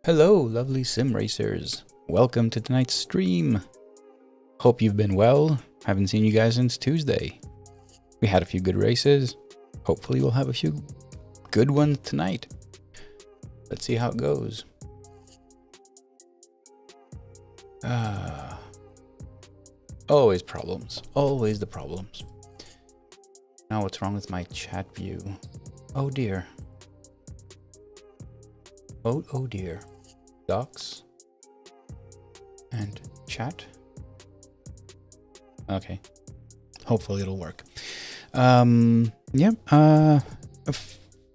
Hello, lovely sim racers. Welcome to tonight's stream. Hope you've been well. Haven't seen you guys since Tuesday. We had a few good races. Hopefully we'll have a few good ones tonight. Let's see how it goes. Always problems. Always the problems. Now what's wrong with my chat view? Oh dear. Oh dear. Docs and chat. Okay. Hopefully it'll work. Yeah.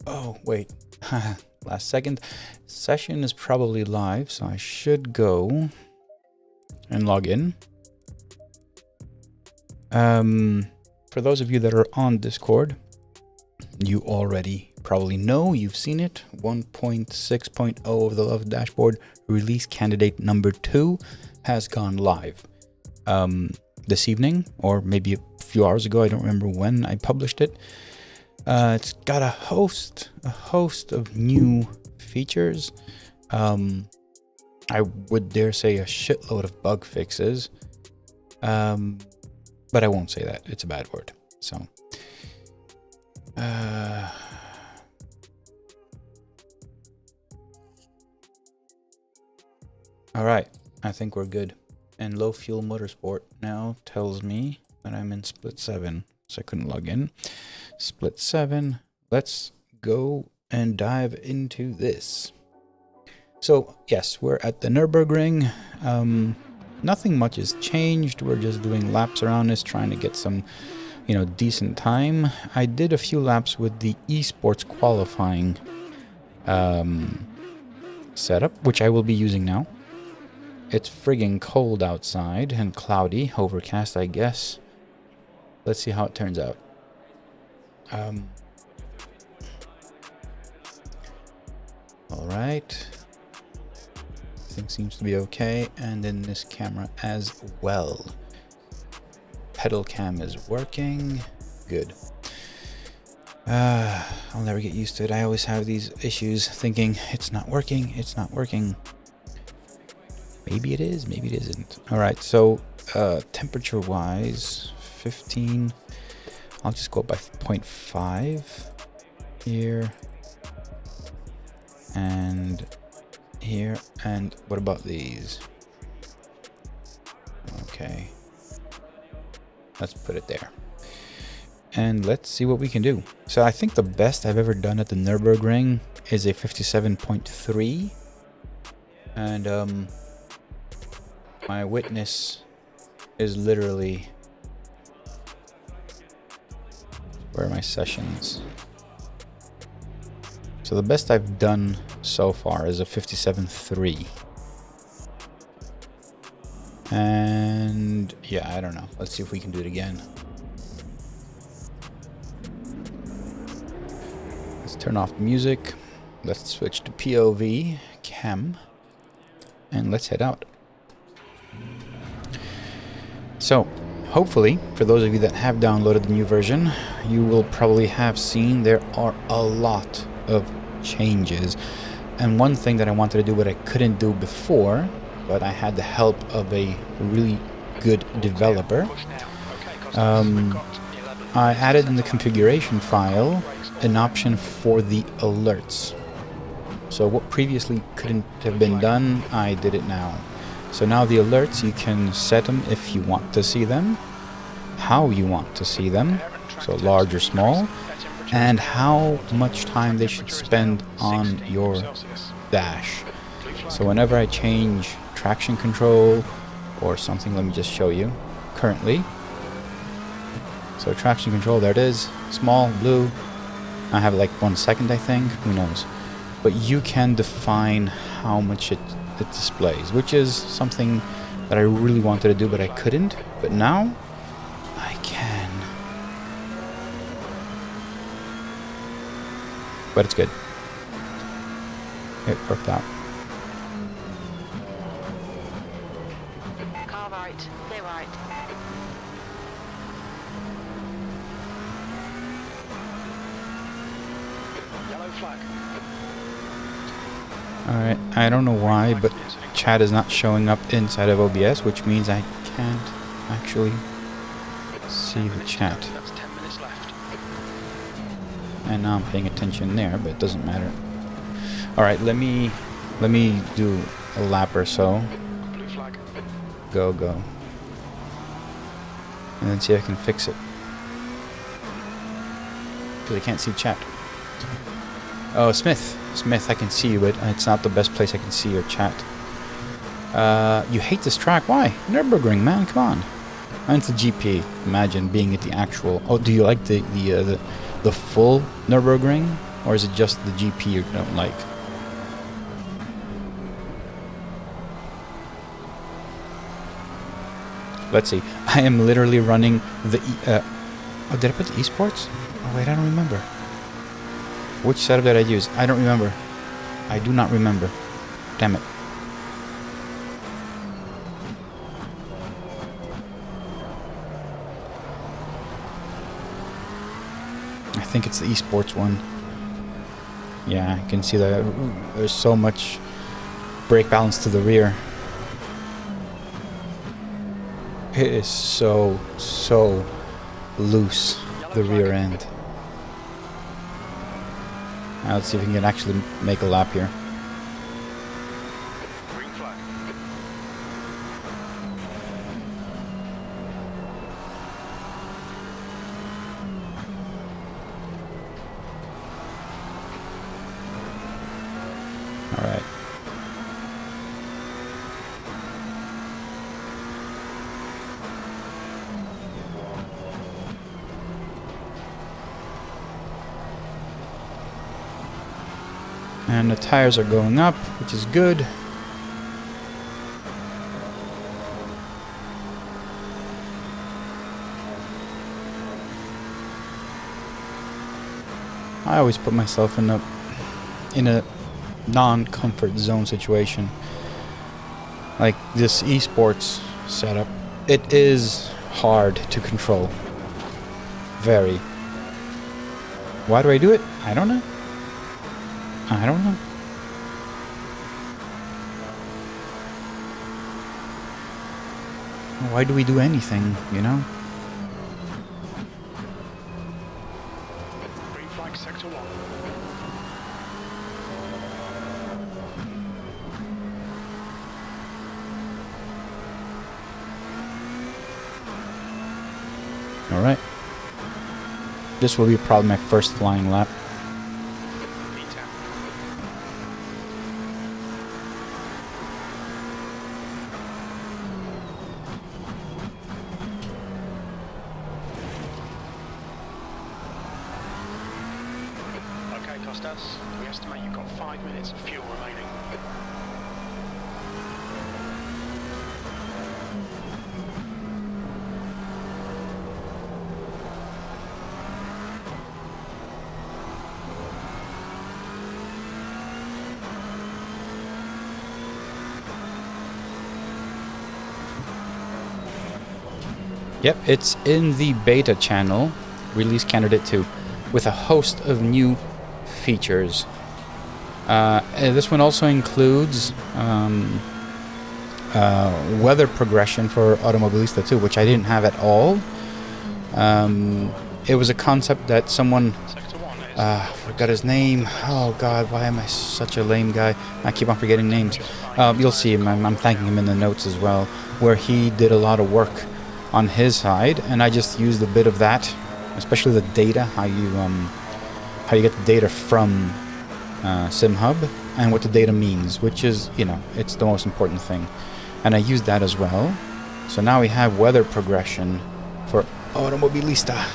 Oh wait. Last second. Session is probably live, so I should go and log in. For those of you that are on Discord, you already probably know, you've seen it. 1.6.0 of the Love dashboard release candidate number 2 has gone live this evening, or maybe a few hours ago. I don't remember when I published it. It's got a host of new features. I would dare say a shitload of bug fixes, but I won't say that. It's a bad word. So all right, I think we're good. And Low Fuel Motorsport now tells me that I'm in split 7, so I couldn't log in. Split 7. Let's go and dive into this. So yes, we're at the Nürburgring. Nothing much has changed. We're just doing laps around this, trying to get some, decent time. I did a few laps with the esports qualifying setup, which I will be using now. It's friggin' cold outside and cloudy, overcast, I guess. Let's see how it turns out. All right. Everything seems to be okay, and then this camera as well. Pedal cam is working. Good. I'll never get used to it. I always have these issues thinking it's not working, it's not working. Maybe it is, maybe it isn't. All right, so temperature wise, 15. I'll just go up by 0.5 here and here. And what about these? Okay, let's put it there. And let's see what we can do. So I think the best I've ever done at the Nürburgring is a 57.3. And my witness is literally, where are my sessions? So the best I've done so far is a 57.3. And yeah, I don't know. Let's see if we can do it again. Let's turn off the music. Let's switch to POV cam and let's head out. So hopefully, for those of you that have downloaded the new version, you will probably have seen there are a lot of changes. And one thing that I wanted to do but I couldn't do before, but I had the help of a really good developer, I added in the configuration file an option for the alerts. So what previously couldn't have been done, I did it now. So now the alerts, you can set them if you want to see them, how you want to see them, so large or small, and how much time they should spend on your dash. So whenever I change traction control or something, let me just show you currently. So traction control, there it is, small, blue. I have like 1 second, I think, who knows. But you can define how much it displays, which is something that I really wanted to do but I couldn't, but now I can. But it's good. It worked out. Car right, clear right. Yellow flag. Alright, I don't know why, but chat is not showing up inside of OBS, which means I can't actually see the chat. And now I'm paying attention there, but it doesn't matter. Alright, let me do a lap or so. Go. And then see if I can fix it. Because I can't see chat. Oh, Smith, I can see you, but it's not the best place I can see your chat. You hate this track? Why? Nürburgring, man, come on. And it's the GP. Imagine being at the actual... Oh, do you like the full Nürburgring? Or is it just the GP you don't like? Let's see. I am literally running the... oh, did I put the esports? Oh, wait, I don't remember. Which setup did I use? I don't remember. I do not remember. Damn it. I think it's the esports one. Yeah, I can see that there's so much brake balance to the rear. It is so loose, the rear end. Now let's see if we can actually make a lap here. Alright. And the tires are going up, which is good. I always put myself in a non-comfort zone situation. Like this esports setup, it is hard to control. Very. Why do I do it? I don't know. I don't know. Why do we do anything, you know? Green flag sector 1. All right. This will be probably my first flying lap. We estimate you've got 5 minutes of fuel remaining. Yep, it's in the beta channel, release candidate 2, with a host of new features. This one also includes weather progression for Automobilista 2, which I didn't have at all. It was a concept that someone... forgot his name. Oh god, why am I such a lame guy? I keep on forgetting names. You'll see him, I'm thanking him in the notes as well, where he did a lot of work on his side, and I just used a bit of that, especially the data, how you get the data from SimHub and what the data means, which is, you know, it's the most important thing. And I used that as well. So now we have weather progression for Automobilista.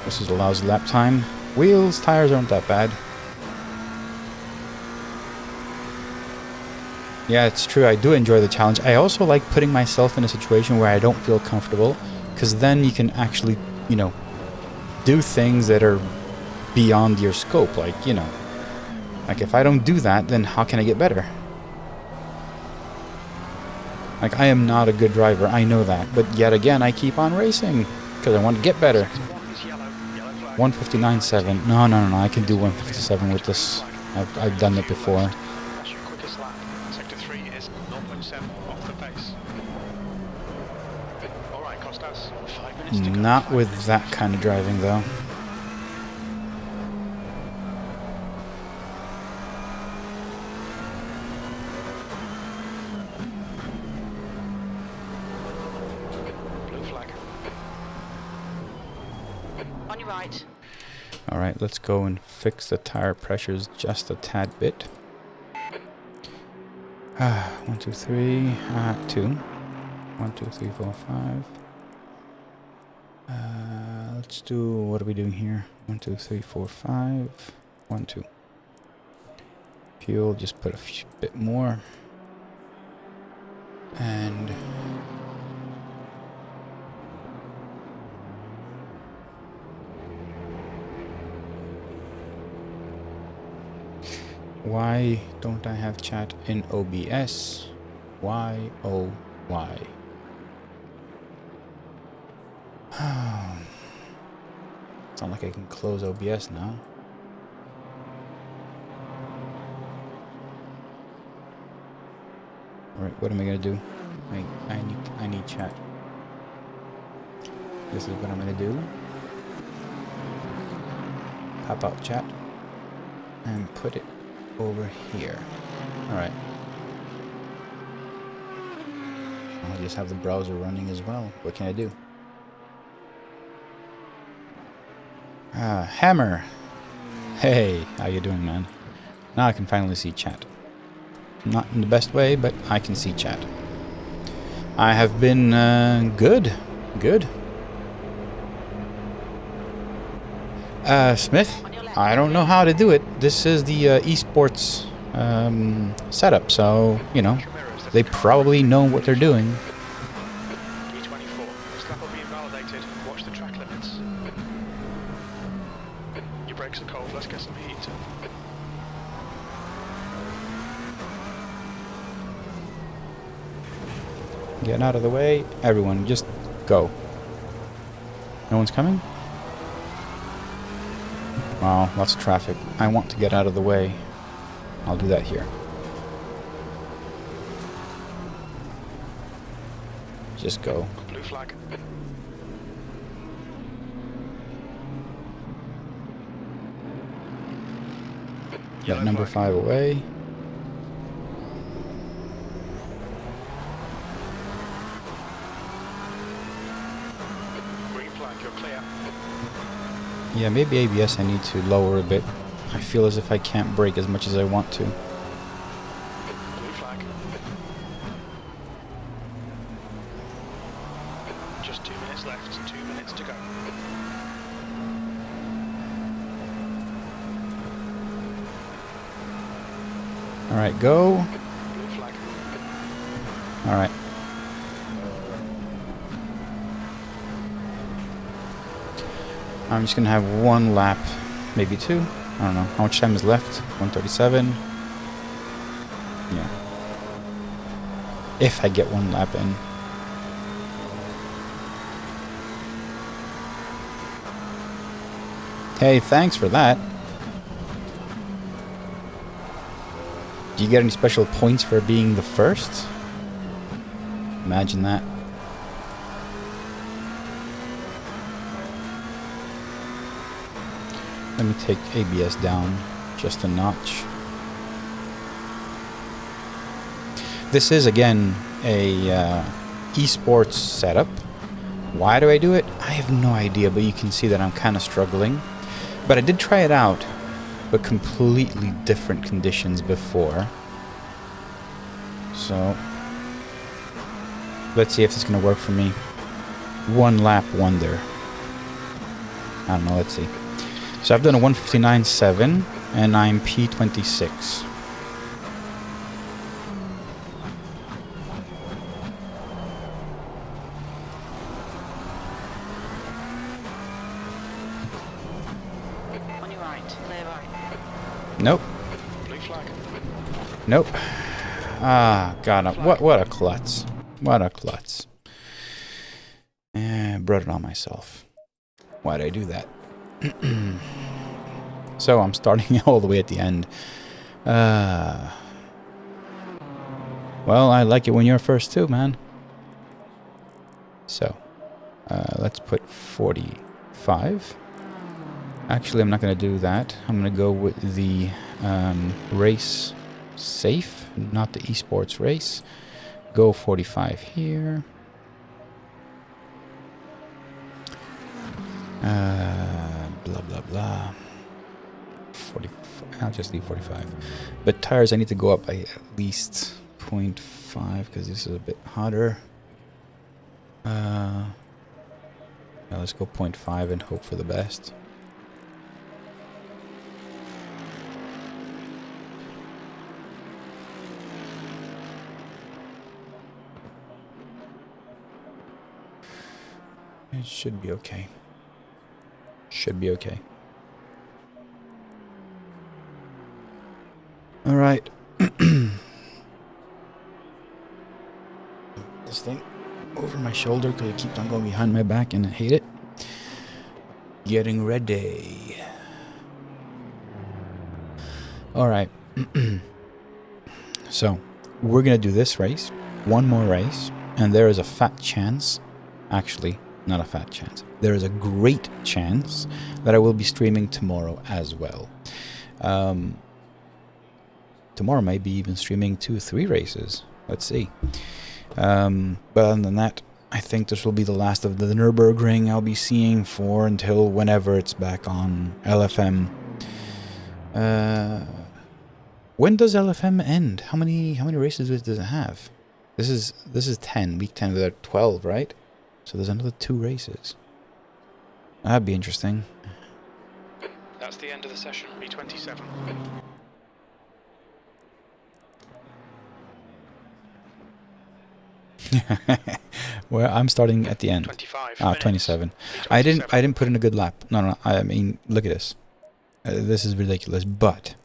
This is allows lap time. Wheels, tires aren't that bad. Yeah, it's true, I do enjoy the challenge. I also like putting myself in a situation where I don't feel comfortable, because then you can actually, you know, do things that are beyond your scope. Like, you know, like if I don't do that, then how can I get better? Like, I am not a good driver, I know that, but yet again I keep on racing because I want to get better. 159.7. No, I can do 157 with this I've done it before. That's your quickest lap. Sector 3 is 0.7 off the pace. Alright, Costas, 5 minutes to go. Not with that kind of driving, though. Blue flag. On your right. Alright, let's go and fix the tire pressures just a tad bit. 1, 2, 3, 2. 1, 2, 3, 4, 5. Let's do, what are we doing here? 1, 2, 3, 4, 5. 1, 2. Fuel, just put a bit more. And why don't I have chat in OBS? Why, oh, why? It's not like I can close OBS now. Alright, what am I gonna do? Wait, I need chat. This is what I'm gonna do. Pop out chat and put it over here. Alright. I'll just have the browser running as well. What can I do? Hammer! Hey, how you doing, man? Now I can finally see chat. Not in the best way, but I can see chat. I have been good. Good. Smith? I don't know how to do it. This is the esports setup, so, you know, they probably know what they're doing. E24. This lap will be invalidated. Watch the track limits. Your brakes are cold. Let's get some heat. Getting out of the way. Everyone, just go. No one's coming? Wow, lots of traffic. I want to get out of the way. I'll do that here. Just go. Blue flag. Got number 5 away. Green flag, you're clear. Yeah, maybe ABS I need to lower a bit. I feel as if I can't brake as much as I want to. Blue flag. Just 2 minutes left. 2 minutes to go. Alright, go. Blue flag. Alright. I'm just gonna have 1 lap, maybe 2. I don't know. How much time is left? 1:37. Yeah. If I get 1 lap in. Hey, thanks for that. Do you get any special points for being the first? Imagine that. Let me take ABS down just a notch. This is again a esports setup. Why do I do it? I have no idea, but you can see that I'm kind of struggling. But I did try it out, but completely different conditions before. So let's see if it's going to work for me. 1 lap wonder. I don't know, let's see. So I've done a 1:59.7 and I'm P26. On your right, clear right. Nope. Blue flag. Nope. Ah, God, what a klutz. What a klutz. Brought it on myself. Why'd I do that? So I'm starting all the way at the end. Well, I like it when you're first too, man. So, let's put 45. Actually, I'm not going to do that. I'm going to go with the race safe, not the esports race. Go 45 here. Blah, blah, blah. 40, I'll just leave 45. But tires, I need to go up by at least 0.5 because this is a bit hotter. Yeah, let's go 0.5 and hope for the best. It should be okay. Should be okay. All right. This thing over my shoulder because it keeps on going behind my back and I hate it. Getting ready. All right. So we're going to do this race, one more race, and there is a fat chance, actually, not a fat chance, there is a great chance that I will be streaming tomorrow as well. Tomorrow might be even streaming 2-3 races. Let's see. But other than that, I think this will be the last of the Nürburgring I'll be seeing for until whenever it's back on LFM. When does LFM end? How many races does it have? This is 10, week 10 with 12, right? So there's another 2 races. That'd be interesting. That's the end of the session, B27. Well, I'm starting at the end. 25 Ah, 27. B27. I didn't put in a good lap. No. I mean, look at this. This is ridiculous. But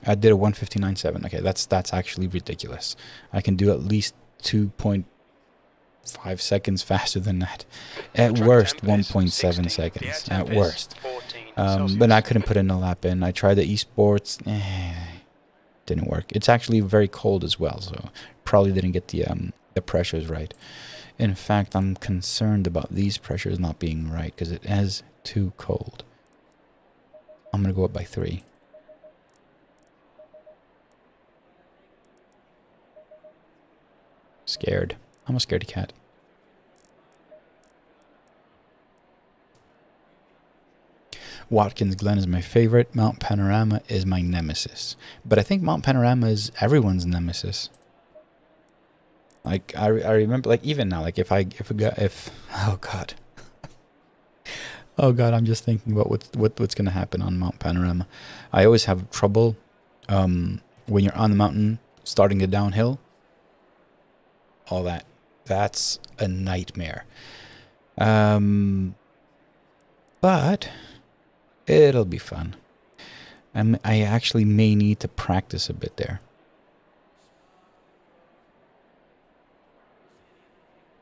I did a 1:59.7. Okay, that's actually ridiculous. I can do at least 2.5 seconds faster than that. At worst, 1.7 seconds. At worst. But I couldn't put in a lap in. I tried the esports. Didn't work. It's actually very cold as well, so probably didn't get the pressures right. In fact, I'm concerned about these pressures not being right because it is too cold. I'm gonna go up by 3. Scared. I'm a scaredy cat. Watkins Glen is my favorite. Mount Panorama is my nemesis. But I think Mount Panorama is everyone's nemesis. Like I remember, like even now, like if oh god, oh god, I'm just thinking about what's gonna happen on Mount Panorama. I always have trouble when you're on the mountain, starting the downhill. All that's a nightmare. But it'll be fun. I actually may need to practice a bit there.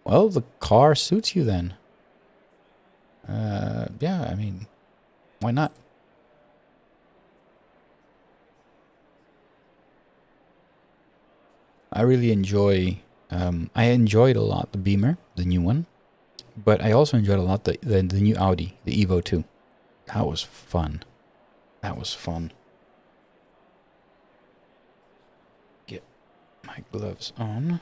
Well, the car suits you then. Yeah, I mean, why not? I really enjoy, I enjoyed a lot the Beamer, the new one. But I also enjoyed a lot the new Audi, the Evo 2. That was fun. That was fun. Get my gloves on.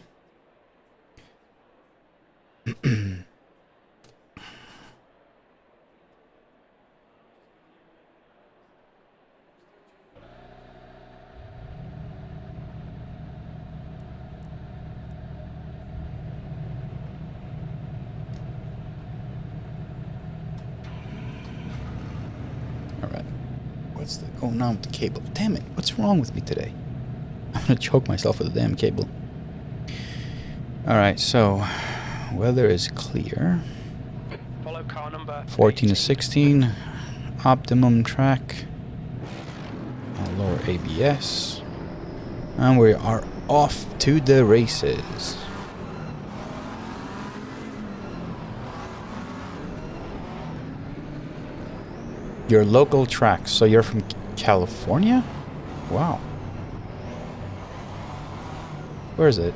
Alright. What's going on with the cable? Damn it, what's wrong with me today? I'm gonna choke myself with the damn cable. Alright, so weather is clear. Follow car number 14 to 16. Optimum track. I'll lower ABS. And we are off to the races. Your local tracks. So you're from California? Wow. Where is it?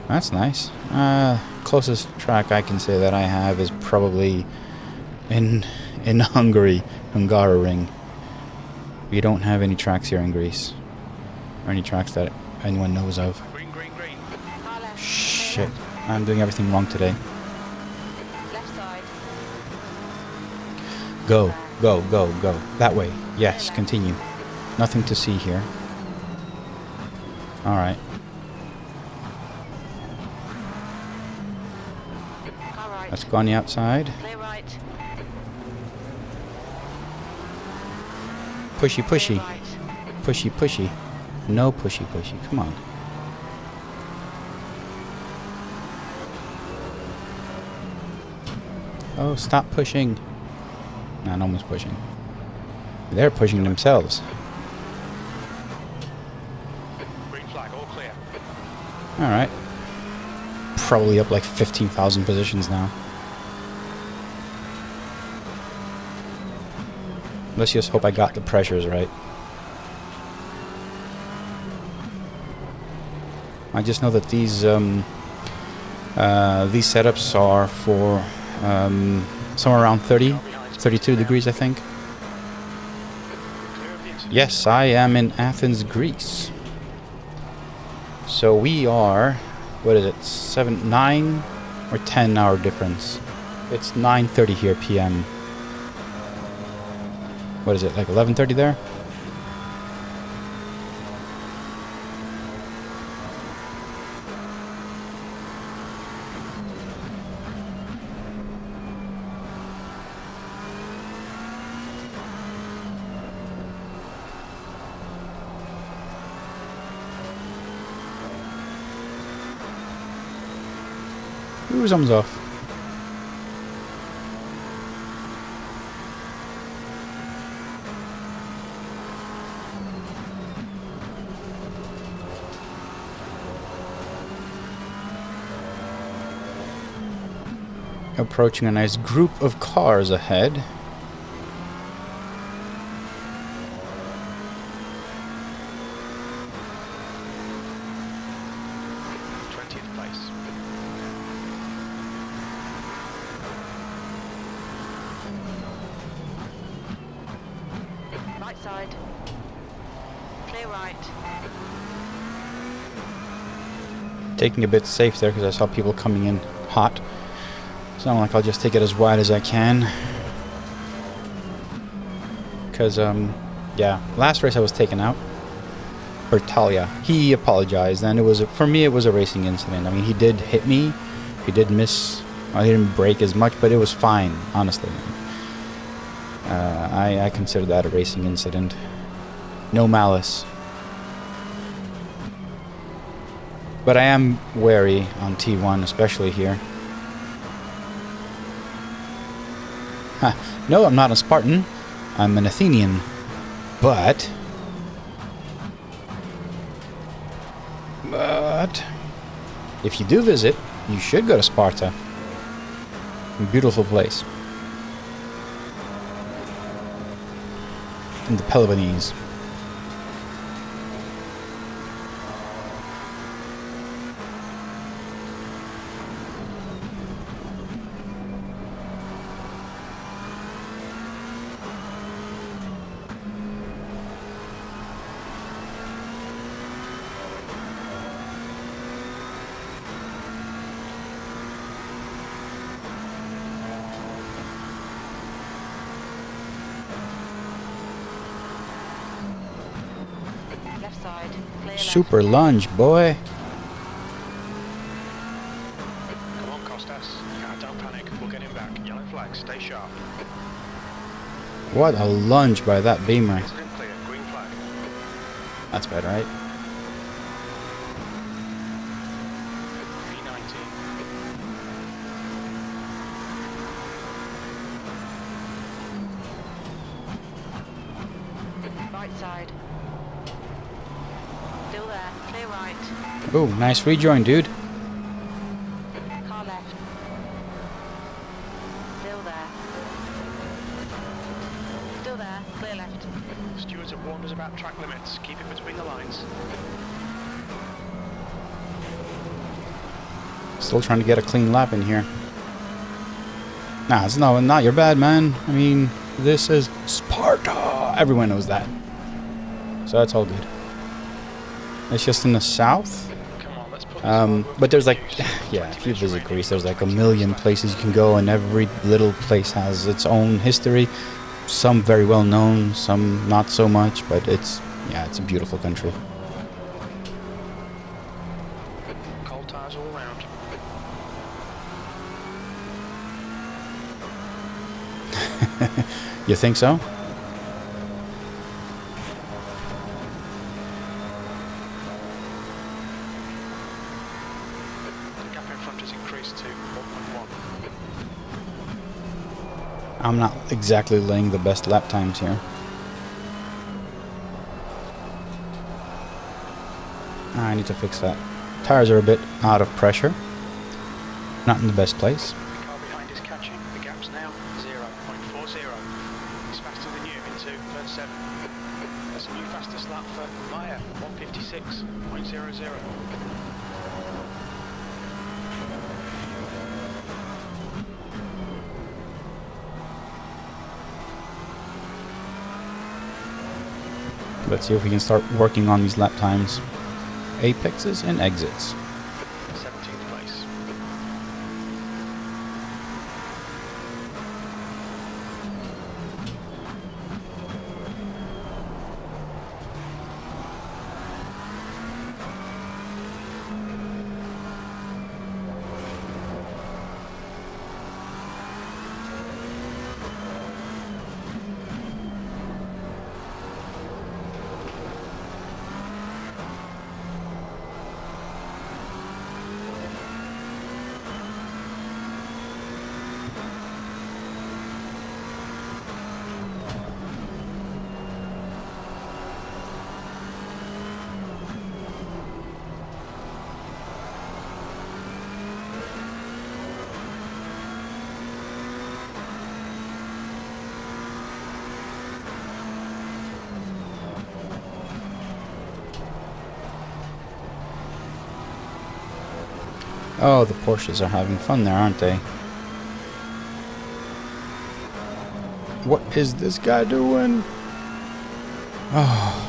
That's nice. Closest track I can say that I have is probably in Hungary, Hungaroring. We don't have any tracks here in Greece, or any tracks that anyone knows of. Green, green, green. Car left. Shit, I'm doing everything wrong today. Left side. Go, go, go, go. That way. Yes, continue. Nothing to see here. Alright. Car right. Let's go on the outside. Clear right. Pushy, pushy. Clear right. Pushy, pushy. No pushy, pushy. Come on. Oh, stop pushing. Nah, no one's pushing. They're pushing themselves. Green flag, all clear. Alright. Probably up like 15,000 positions now. Let's just hope I got the pressures right. I just know that these setups are for somewhere around 30, 32 degrees, I think. Clear of the incident. Yes, I am in Athens, Greece. So we are, what is it, 7, 9 or 10 hour difference? It's 9:30 here p.m. What is it, like 11:30 there? Ooh, someone's off. Approaching a nice group of cars ahead. Right side. Clear right. Taking a bit safe there because I saw people coming in hot. So I'm like, I'll just take it as wide as I can. Because, yeah, last race I was taken out. Bertalia, he apologized, and it was, for me, it was a racing incident. I mean, he did hit me. He did miss. I didn't brake as much, but it was fine, honestly. I consider that a racing incident. No malice. But I am wary on T1, especially here. Ha. No, I'm not a Spartan. I'm an Athenian. But if you do visit, you should go to Sparta. Beautiful place. In the Peloponnese. Left side. Clear Super lunge, boy. Come on, Costas. Don't panic. We'll get him back. Yellow flag. Stay sharp. What a lunge by that Beamer. Incident clear. Green flag. That's bad, right? V90. Right side. Still there. Clear right. Oh, nice rejoin, dude. Car left. Still there. Still there. Clear left. Stewards have warned us about track limits. Keep it between the lines. Still trying to get a clean lap in here. Nah, it's not your bad, man. I mean, this is Sparta. Everyone knows that. So that's all good. It's just in the south. Come on, let's put this hard work But there's to like, use. yeah, if you 20 minutes visit remaining. Greece, there's like a million places you can go, and every little place has its own history. Some very well known, some not so much, but it's a beautiful country. Cold tires all round. You think so? The gap in front has increased to 1.1. I'm not exactly laying the best lap times here. I need to fix that. Tires are a bit out of pressure. Not in the best place. The car behind is catching. The gap's now 0.40. It's faster than you into turn 7. That's a new fastest lap for Maya, 156.00. Let's see if we can start working on these lap times. Apexes and exits. 17th place. Oh, the Porsches are having fun there, aren't they? What is this guy doing? Oh,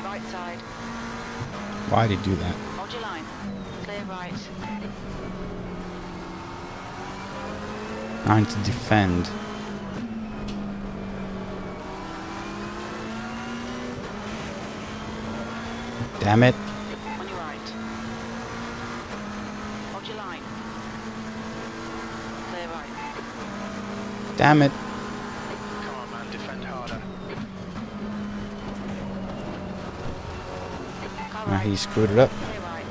Right side. why'd he do that? Hold your line. Clear right. I need to defend. Damn it. On your right. Hold your line. Clear right. Damn it. Come on, man, defend harder. Car Ah, right. he screwed it up. Clear right.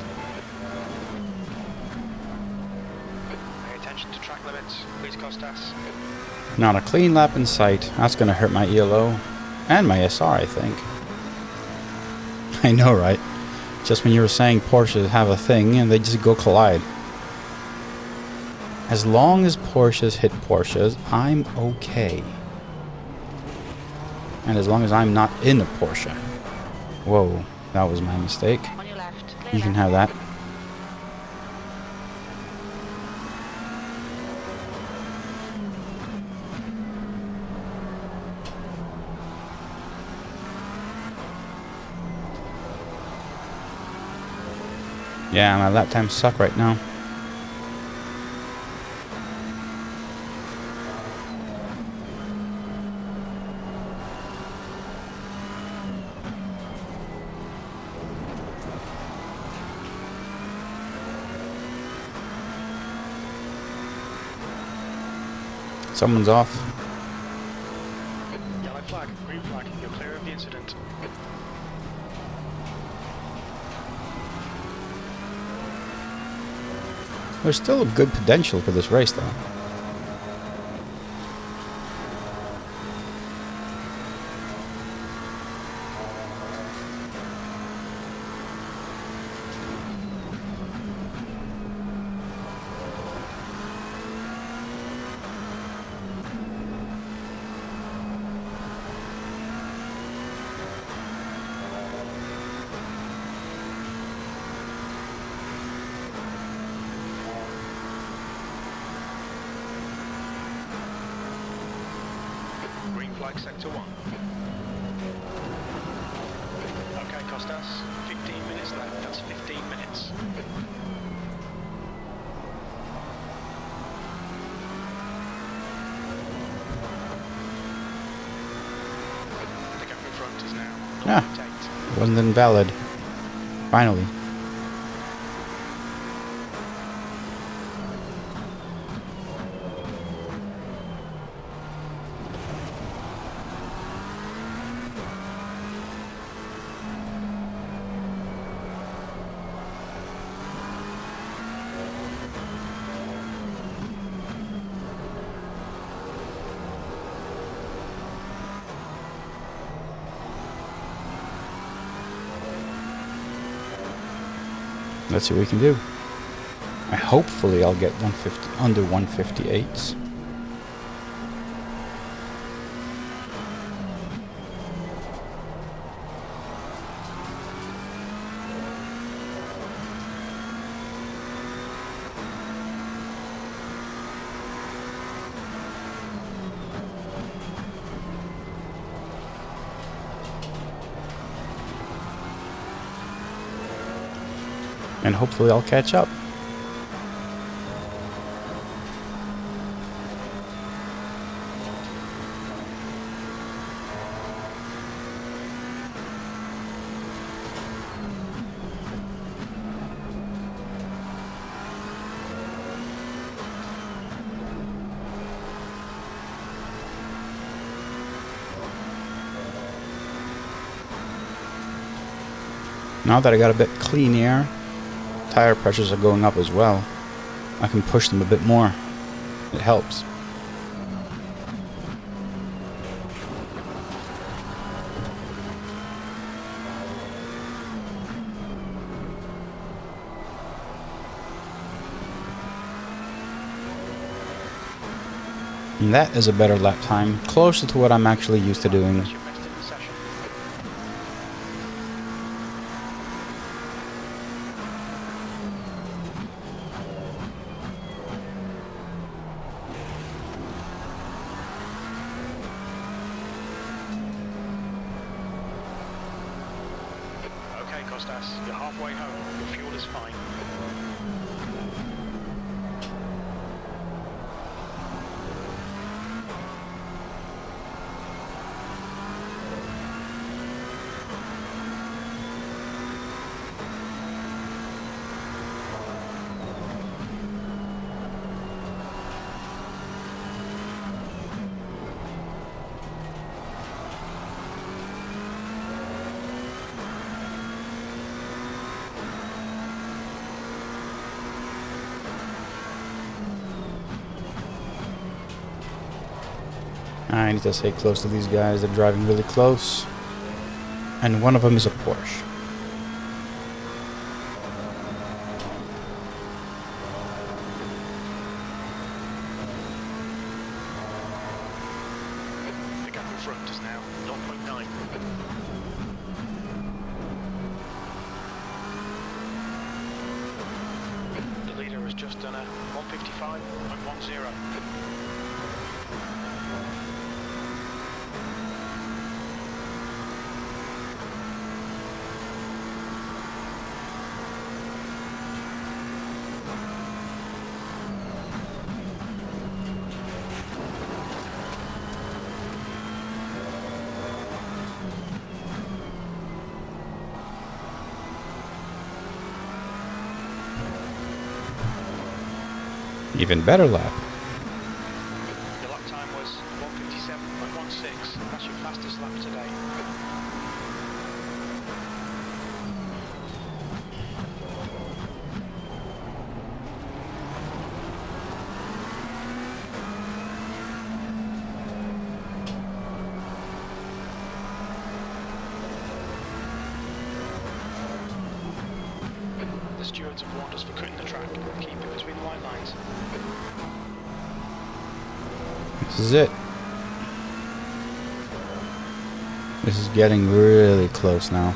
Pay attention to track limits. Please, Costas. Not a clean lap in sight. That's gonna hurt my ELO. And my SR, I think. I know, right? Just when you were saying Porsches have a thing and they just go collide. As long as Porsches hit Porsches, I'm okay. And as long as I'm not in a Porsche. Whoa, that was my mistake. On your left. Clear You can left. have that. Yeah, my lap times suck right now. Someone's off. Yellow flag, green flag. You're clear of the incident. There's still a good potential for this race, though. like sector 1. Okay, Costas, 15 minutes left, that's 15 minutes. The gap in front is now 0.8. Wasn't invalid. Finally. Let's see what we can do. Hopefully I'll get 150 under 158s. And hopefully I'll catch up. Now that I got a bit clean air, tire pressures are going up as well. I can push them a bit more. It helps. And that is a better lap time, closer to what I'm actually used to doing. Costas, you're halfway home, your fuel is fine. I need to stay close to these guys. They're driving really close. And one of them is a Porsche. The gap in front is now 0.9. The leader has just done a 155.10. Even better lap. Your lap time was 157.16. That's your fastest lap today. The stewards have warned us for cutting the track. Keep it between the white lines. This is it. This is getting really close now.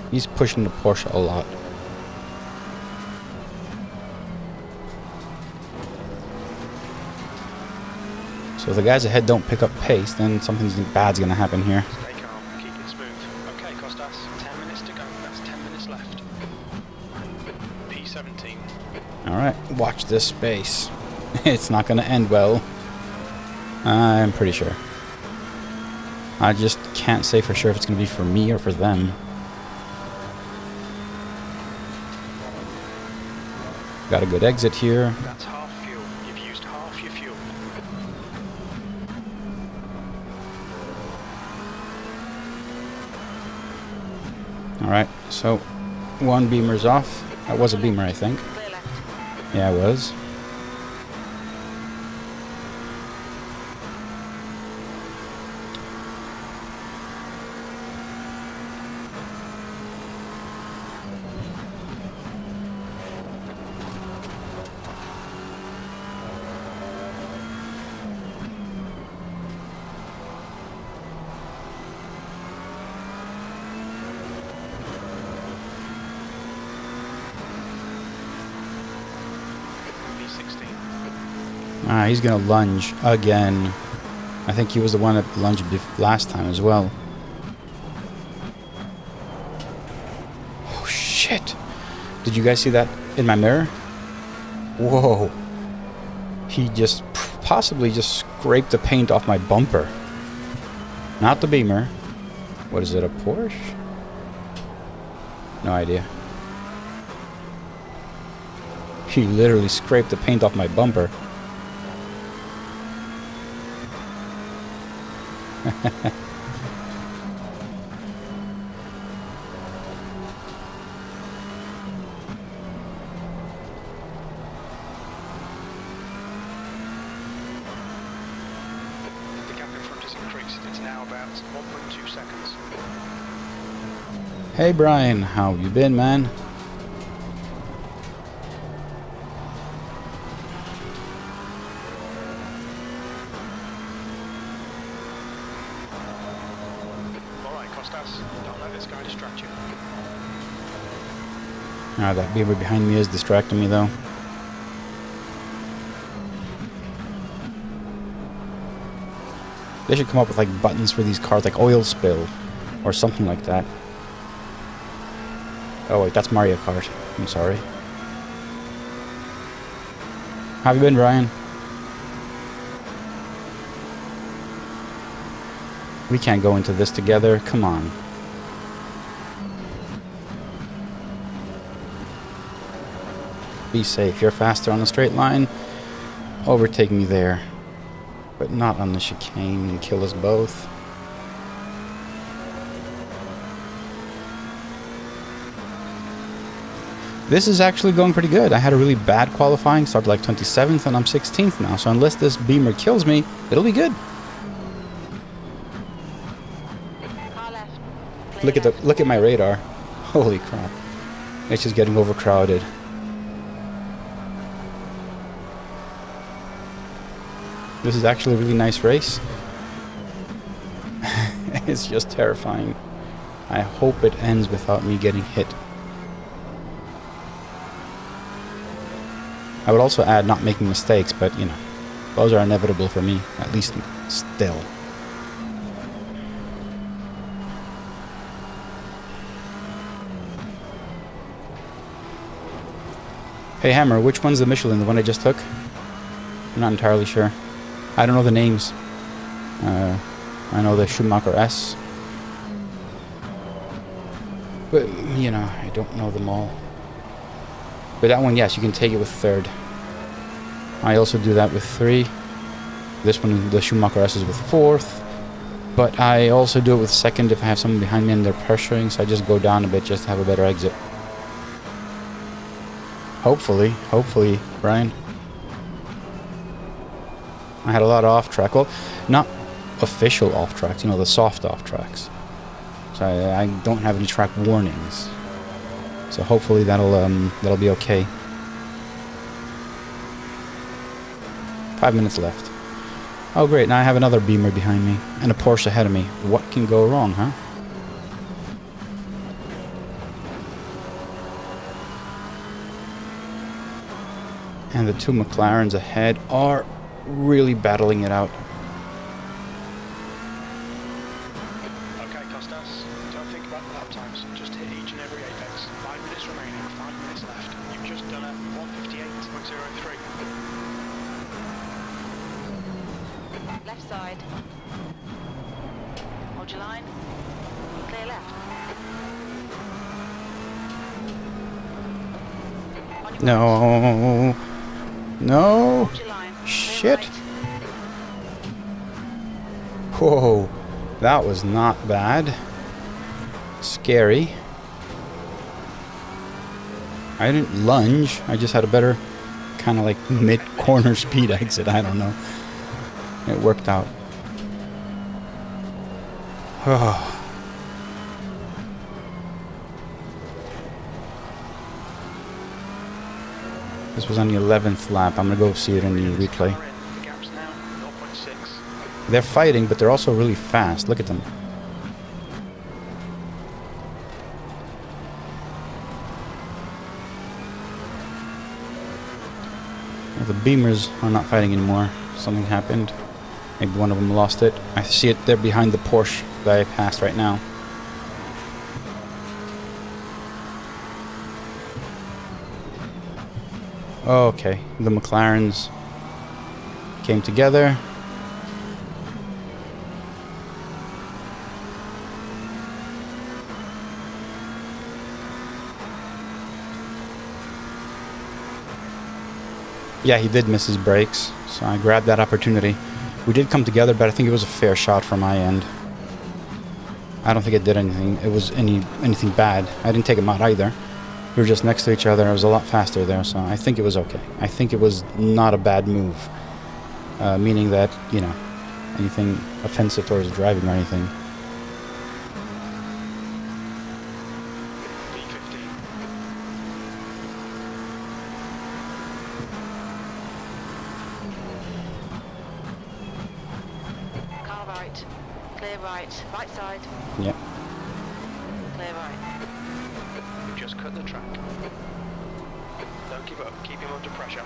He's pushing the Porsche a lot. So if the guys ahead don't pick up pace, then something bad's going to happen here. Stay calm, keep it smooth. Okay, Costas, 10 minutes to go. That's 10 minutes left. P17. Alright, watch this space. It's not going to end well. I'm pretty sure. I just can't say for sure if it's going to be for me or for them. Got a good exit here. That's half fuel. You've used half your fuel. Alright, so one beamer's off. That was a beamer, I think. Clear left. Yeah, it was. Ah, he's gonna lunge again. I think he was the one that lunged last time as well. Oh shit! Did you guys see that in my mirror? Whoa! He just possibly just scraped the paint off my bumper. Not the Beamer. What is it, a Porsche? No idea. He literally scraped the paint off my bumper. The gap in front has increased. It's now about 1.2 seconds. Hey Brian, how you been, man? Don't let this guy distract you. Ah, that Beamer behind me is distracting me though. They should come up with like buttons for these cars, like oil spill or something like that. Oh wait, that's Mario Kart. I'm sorry. How have you been, Brian? We can't go into this together. Come on. Be safe. You're faster on the straight line. Overtake me there. But not on the chicane and kill us both. This is actually going pretty good. I had a really bad qualifying. Started like 27th and I'm 16th now. So unless this Beamer kills me, it'll be good. Look at my radar. Holy crap. It's just getting overcrowded. This is actually a really nice race. It's just terrifying. I hope it ends without me getting hit. I would also add not making mistakes, but you know, those are inevitable for me, at least still. Hey Hammer, which one's the Michelin? The one I just took? I'm not entirely sure. I don't know the names. I know the Schumacher S. But, you know, I don't know them all. But that one, yes, you can take it with third. I also do that with 3. This one, the Schumacher S, is with 4th. But I also do it with second if I have someone behind me and they're pressuring, so I just go down a bit just to have a better exit. Hopefully, Brian. I had a lot of off-track. Well, not official off-tracks, you know, the soft off-tracks. So I don't have any track warnings. So hopefully that'll be okay. 5 minutes left. Oh great, now I have another Beamer behind me and a Porsche ahead of me. What can go wrong, huh? And the 2 McLarens ahead are really battling it out. Left side. Hold your line. Clear left. On your No. No. Hold your line. Clear Shit. right. Whoa. That was not bad. Scary. I didn't lunge. I just had a better kind of like mid-corner speed exit. I don't know. It worked out. This was on the 11th lap. I'm going to go see it in the replay. The gap's now 0.6. They're fighting, but they're also really fast. Look at them. Well, the Beamers are not fighting anymore. Something happened. Maybe one of them lost it. I see it there behind the Porsche that I passed right now. Okay, the McLarens came together. Yeah, he did miss his brakes, so I grabbed that opportunity. We did come together, but I think it was a fair shot from my end. I don't think it did anything. It was anything bad. I didn't take him out either. We were just next to each other. I was a lot faster there, so I think it was okay. I think it was not a bad move. Meaning that, you know, anything offensive towards driving or anything. Car right. Clear right. Right side. Yeah. Clear right. We've just cut the track. Don't give up. Keep him under pressure.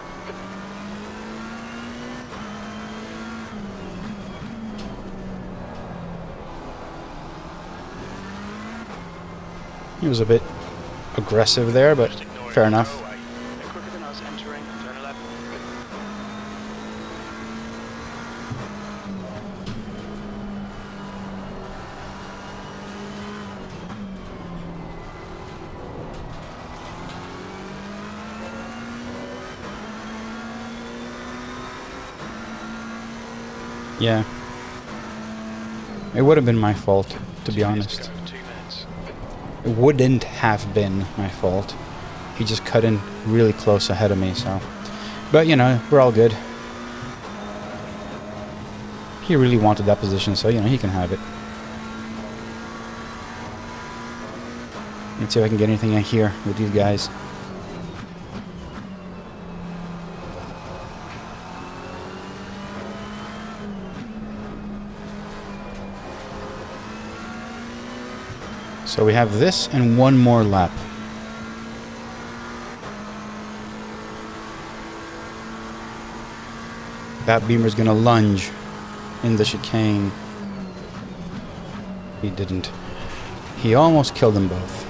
He was a bit aggressive there, but Just ignore it. fair Go enough. away. They're quicker than us entering turn 11. Yeah. It would have been my fault, to be 2 minutes honest. to go, 2 minutes. It wouldn't have been my fault. He just cut in really close ahead of me, so. But, you know, we're all good. He really wanted that position, so, you know, he can have it. Let's see if I can get anything in here with these guys. So we have this and one more lap. That Beamer's gonna lunge in the chicane. He didn't. He almost killed them both.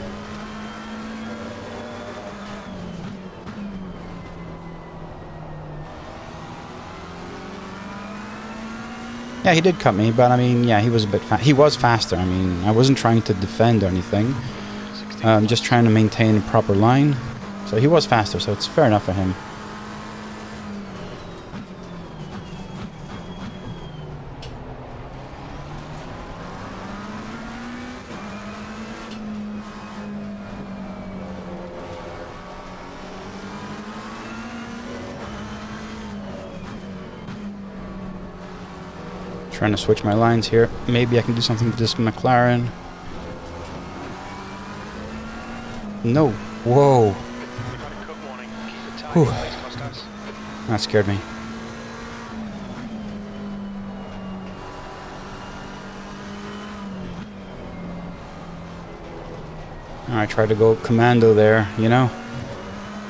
Yeah, he did cut me, but I mean, yeah, he was a bit he was faster. I mean, I wasn't trying to defend or anything. Just trying to maintain a proper line. So he was faster, so it's fair enough for him. Trying to switch my lines here. Maybe I can do something with this McLaren. No. Whoa. We've had a cut warning. Keep it tight. Whew. Please cost us. That scared me. I tried to go commando there, you know?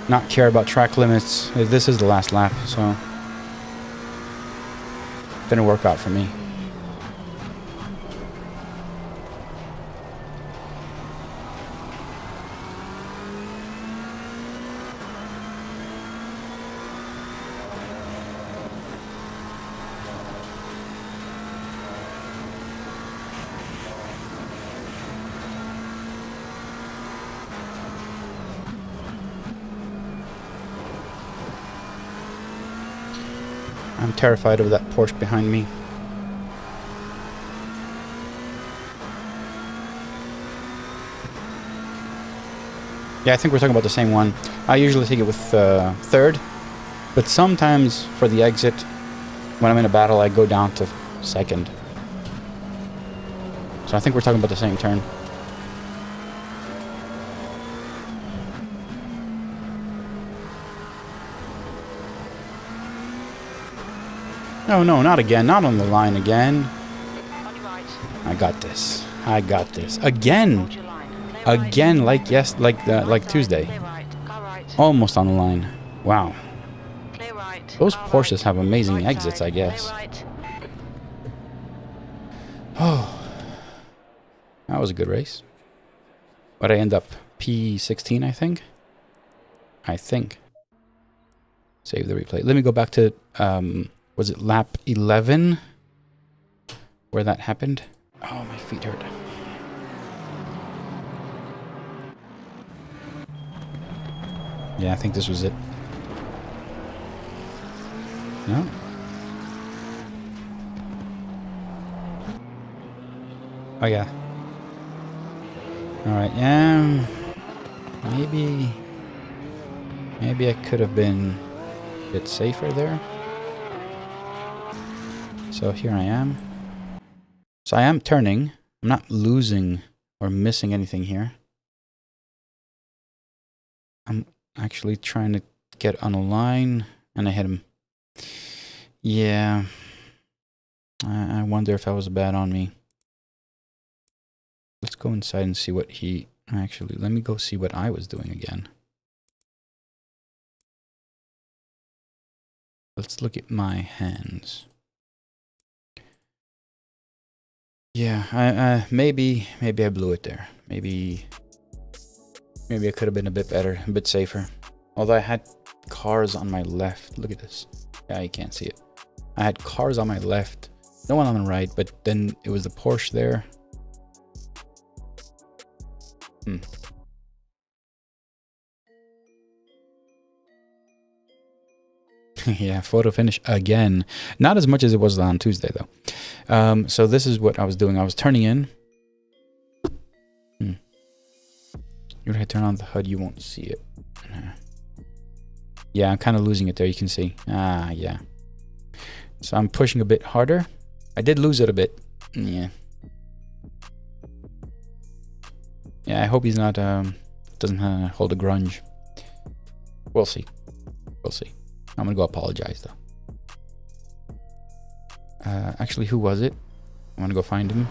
Not care about track limits. This is the last lap, so... didn't work out for me. I'm terrified of that Porsche behind me. Yeah, I think we're talking about the same one. I usually take it with third, but sometimes for the exit, when I'm in a battle, I go down to second. So I think we're talking about the same turn. No, no, not again. Not on the line again. I got this. I got this. Again. Again, like like Tuesday. Almost on the line. Wow. Those Porsches have amazing exits, I guess. Oh. That was a good race. But I end up P16, I think. Save the replay. Let me go back to, was it lap 11? Where that happened? Oh, my feet hurt. Yeah, I think this was it. No? Oh, yeah. Alright, yeah. Maybe I could have been a bit safer there. So here I am. So I am turning. I'm not losing or missing anything here. I'm actually trying to get on a line, and I hit him. Yeah. I wonder if that was bad on me. Let's go inside and see what he... Actually, let me go see what I was doing again. Let's look at my hands. Yeah, maybe I blew it there. Maybe I could have been a bit better, a bit safer. Although I had cars on my left. Look at this. Yeah, you can't see it. I had cars on my left, no one on the right, but then it was the Porsche there. Yeah, photo finish again. Not as much as it was on Tuesday, though. So this is what I was doing. I was turning in. If I turn on the HUD, you won't see it. Yeah, I'm kind of losing it there. You can see. Ah, yeah. So I'm pushing a bit harder. I did lose it a bit. Yeah. Yeah, I hope he's not, doesn't hold a grudge. We'll see. We'll see. I'm gonna go apologize, though. Actually, who was it? I want to go find him.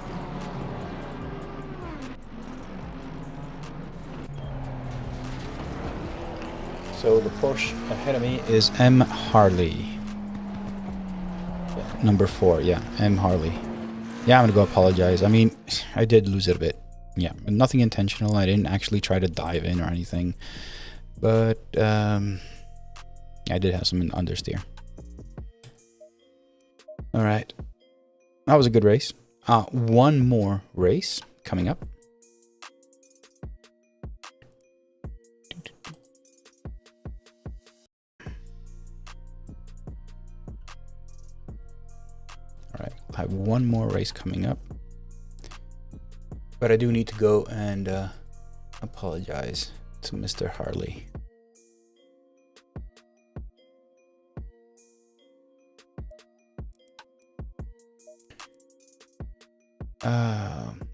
So the Porsche ahead of me is M. Harley. Yeah, number 4, yeah, M. Harley. Yeah, I'm gonna go apologize. I mean, I did lose it a bit. Yeah, nothing intentional. I didn't actually try to dive in or anything. But, I did have some understeer. Alright. That was a good race. One more race coming up. Alright, I'll have one more race coming up. But I do need to go and apologize to Mr. Harley.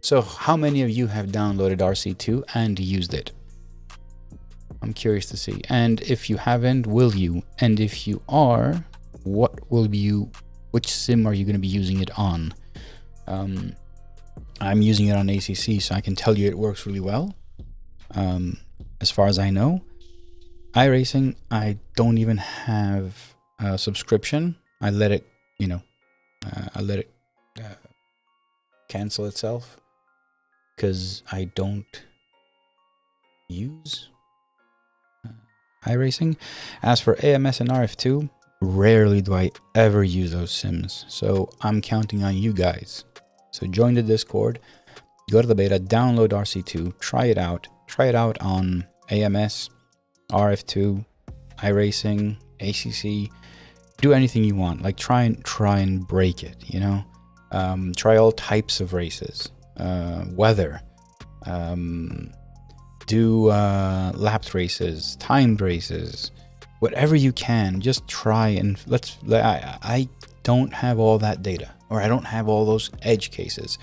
So how many of you have downloaded RC2 and used it? I'm curious to see. And if you haven't, will you? And if you are, which sim are you going to be using it on? I'm using it on ACC, so I can tell you it works really well. As far as I know, iRacing, I don't even have a subscription. I let it, cancel itself because I don't use iRacing. As for AMS and RF2, rarely do I ever use those sims, so I'm counting on you guys. So join the Discord, go to the beta, download RC2, try it out on AMS, RF2, iRacing, ACC, do anything you want. Like try and break it, you know. Try all types of races, weather, do lapped races, timed races, whatever you can. Just try and I don't have all that data, or I don't have all those edge cases.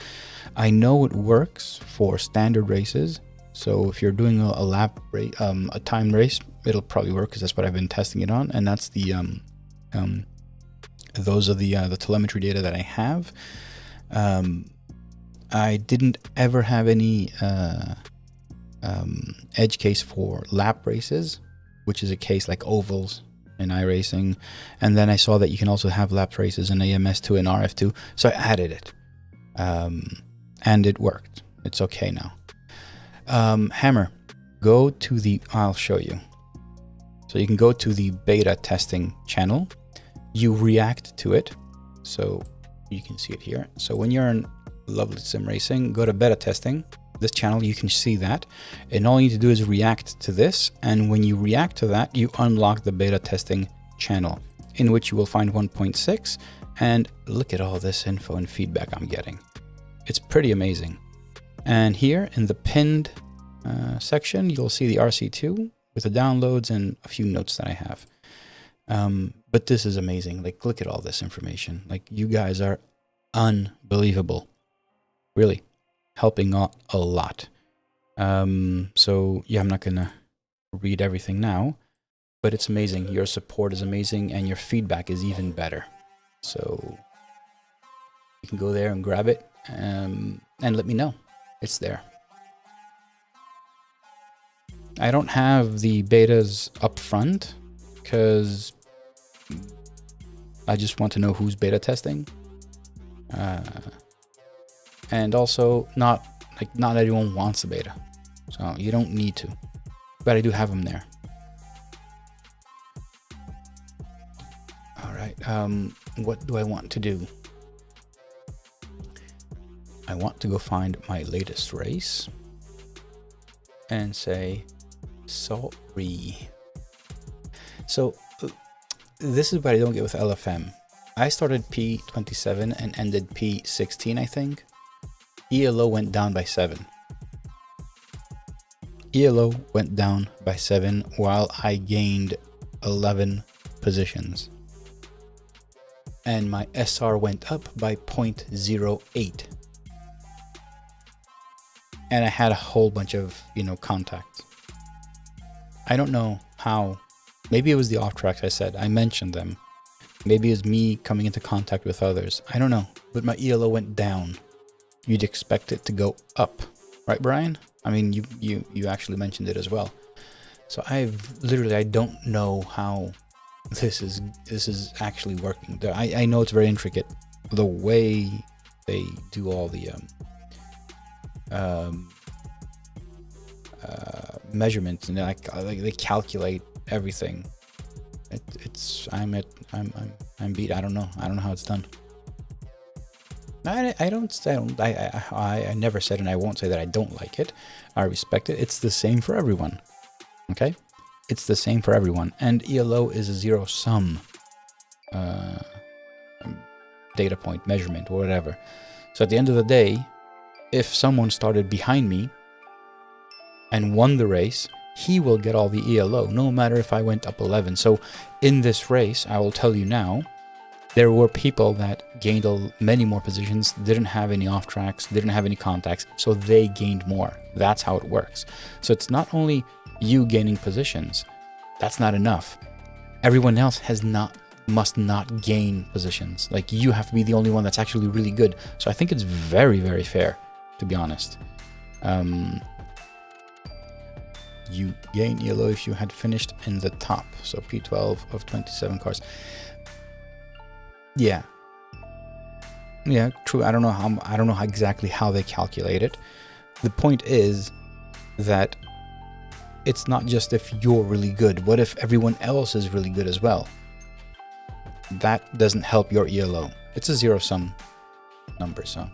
I know it works for standard races. So if you're doing a lap race, a timed race, it'll probably work because that's what I've been testing it on, and that's the those are the telemetry data that I have. I didn't ever have any edge case for lap races, which is a case like ovals in iRacing, and then I saw that you can also have lap races in AMS2 and RF2, so I added it, and it worked. It's okay now. Hammer, go to the, I'll show you. So you can go to the beta testing channel, you react to it, so you can see it here. So when you're in Lovely Simracing, go to beta testing, this channel, you can see that, and all you need to do is react to this, and when you react to that, you unlock the beta testing channel, in which you will find 1.6, and look at all this info and feedback I'm getting. It's pretty amazing. And here in the pinned section, you'll see the RC2 with the downloads and a few notes that I have. But this is amazing. Like, look at all this information. Like, you guys are unbelievable. Really helping out a lot. So yeah, I'm not gonna read everything now, but it's amazing. Your support is amazing, and your feedback is even better. So you can go there and grab it, and let me know. It's there. I don't have the betas up front because I just want to know who's beta testing. And also not everyone wants a beta, so you don't need to, but I do have them there. All right, what do I want to do? I want to go find my latest race and say sorry. So this is what I don't get with LFM. I started P27 and ended P16, I think. ELO went down by 7. ELO went down by 7 while I gained 11 positions. And my SR went up by 0.08. And I had a whole bunch of, contacts. I don't know how. Maybe it was the off tracks I said. I mentioned them. Maybe it was me coming into contact with others. I don't know. But my ELO went down. You'd expect it to go up, right, Brian? I mean, you actually mentioned it as well. So I don't know how this is actually working. I know it's very intricate, the way they do all the measurements, and they calculate everything. I'm beat. I don't know how it's done. I never said, and I won't say that I don't like it. I respect it. It's the same for everyone. Okay? It's the same for everyone. And ELO is a zero-sum data point, measurement, or whatever. So at the end of the day, if someone started behind me and won the race, he will get all the ELO, no matter if I went up 11. So in this race, I will tell you now, there were people that gained many more positions, didn't have any off tracks, didn't have any contacts, so they gained more. That's how it works. So it's not only you gaining positions, that's not enough. Everyone else must not gain positions. Like, you have to be the only one that's actually really good. So I think it's very, very fair, to be honest. You gain ELO if you had finished in the top. So P12 of 27 cars. Yeah, true. I don't know exactly how they calculate it. The point is that it's not just if you're really good. What if everyone else is really good as well? That doesn't help your ELO. It's a zero-sum number, so.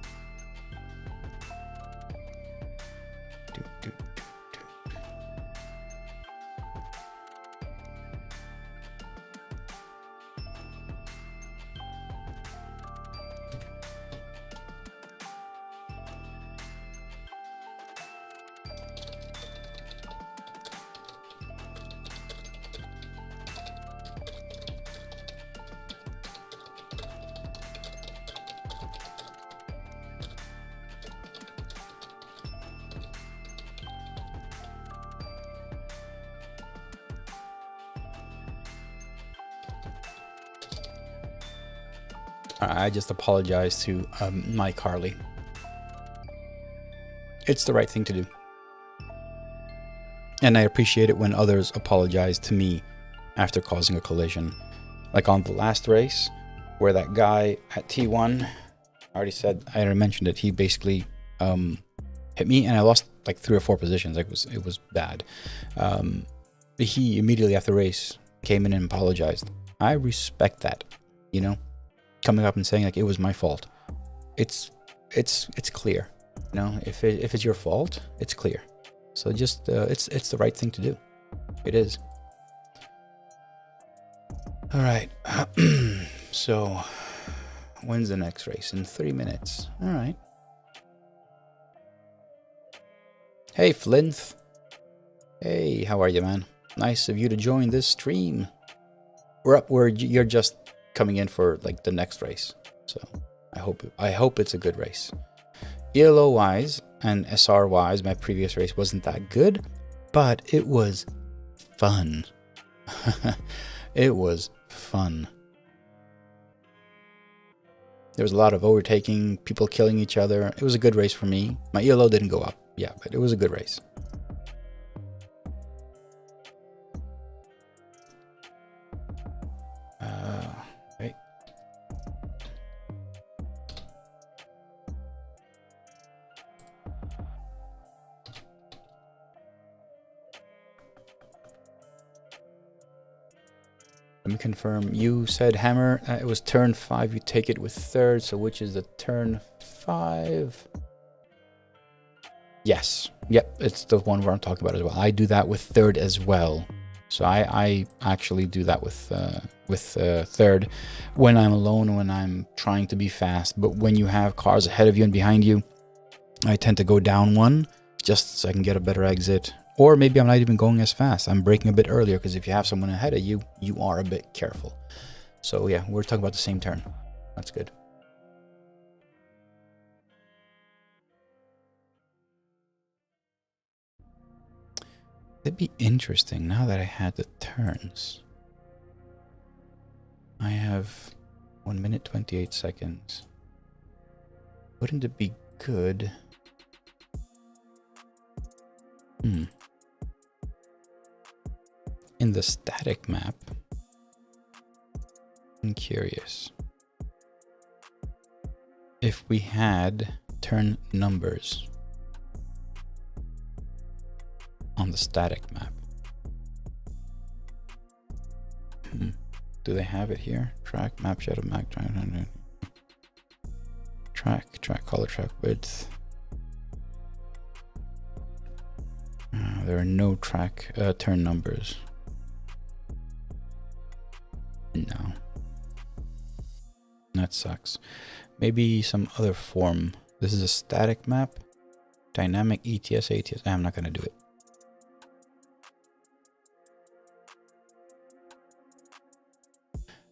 I just apologize to Mike Harley. It's the right thing to do. And I appreciate it when others apologize to me after causing a collision. Like on the last race, where that guy at T1, I already mentioned it, he basically hit me and I lost like 3 or 4 positions. Like it was bad. He immediately after the race came in and apologized. I respect that, you know, coming up and saying like it was my fault. It's clear, you know, if it's your fault, it's clear. So just it's the right thing to do. It is. All right. So when's the next race? In 3 minutes. All right. Hey Flinth. Hey, how are you, man? Nice of you to join this stream. We're up where you're just coming in for like the next race. So I hope it's a good race. ELO wise and SR wise, my previous race wasn't that good, but it was fun. It was fun. There was a lot of overtaking, people killing each other. It was a good race for me. My ELO didn't go up, yeah, but it was a good race. Right. Let me confirm. You said hammer. It was turn 5. You take it with third. So which is the turn 5? Yes. Yep. It's the one where I'm talking about as well. I do that with third as well. So I actually do that with third when I'm alone, when I'm trying to be fast. But when you have cars ahead of you and behind you, I tend to go down one just so I can get a better exit. Or maybe I'm not even going as fast. I'm braking a bit earlier because if you have someone ahead of you, you are a bit careful. So yeah, we're talking about the same turn. That's good. It'd be interesting now that I had the turns. I have 1 minute 28 seconds. Wouldn't it be good? In the static map, I'm curious if we had turn numbers on the static map. Do they have it here? Track, map, shadow, map, track, color, track width. There are no track turn numbers. No. That sucks. Maybe some other form. This is a static map. Dynamic ETS, ATS. I'm not going to do it.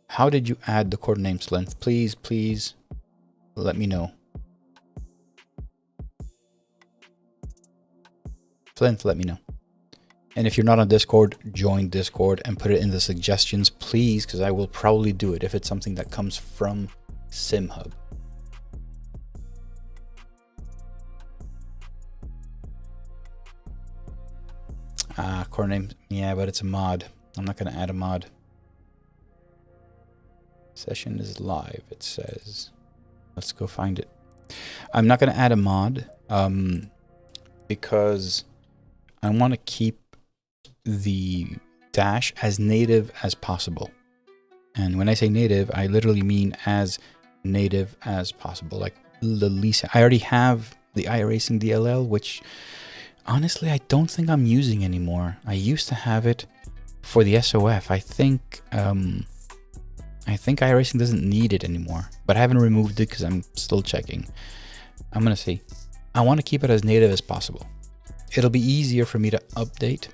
How did you add the coordinates length? Please let me know. Flint, let me know. And if you're not on Discord, join Discord and put it in the suggestions, please, because I will probably do it if it's something that comes from SimHub. Core name, yeah, but it's a mod. I'm not going to add a mod. Session is live, it says. Let's go find it. I'm not going to add a mod because I want to keep the dash as native as possible. And when I say native, I literally mean as native as possible. Like the least, I already have the iRacing DLL, which honestly I don't think I'm using anymore. I used to have it for the SOF. I think iRacing doesn't need it anymore, but I haven't removed it because I'm still checking. I'm gonna see. I want to keep it as native as possible. It'll be easier for me to update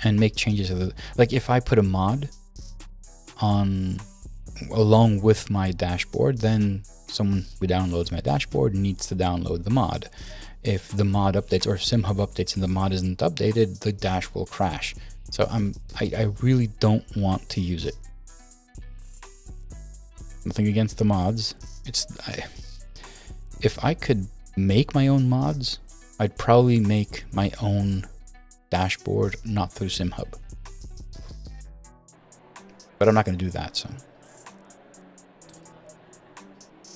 and make changes. Like if I put a mod on along with my dashboard, then someone who downloads my dashboard needs to download the mod. If the mod updates or SimHub updates and the mod isn't updated, the dash will crash. So I really don't want to use it. Nothing against the mods. If I could make my own mods, I'd probably make my own dashboard, not through SimHub. But I'm not going to do that, so.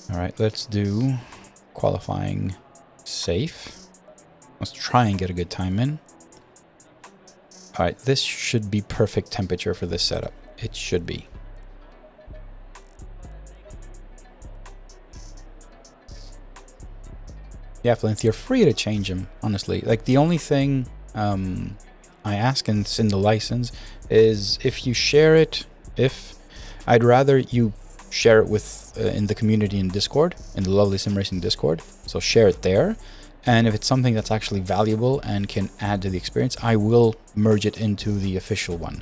Alright, let's do qualifying safe. Let's try and get a good time in. Alright, this should be perfect temperature for this setup. It should be. Yeah, Flinth, you're free to change them, honestly. Like, the only thing I ask, and it's in the license, is if you share it, I'd rather you share it with in the community in Discord, in the lovely Simracing Discord. So share it there. And if it's something that's actually valuable and can add to the experience, I will merge it into the official one.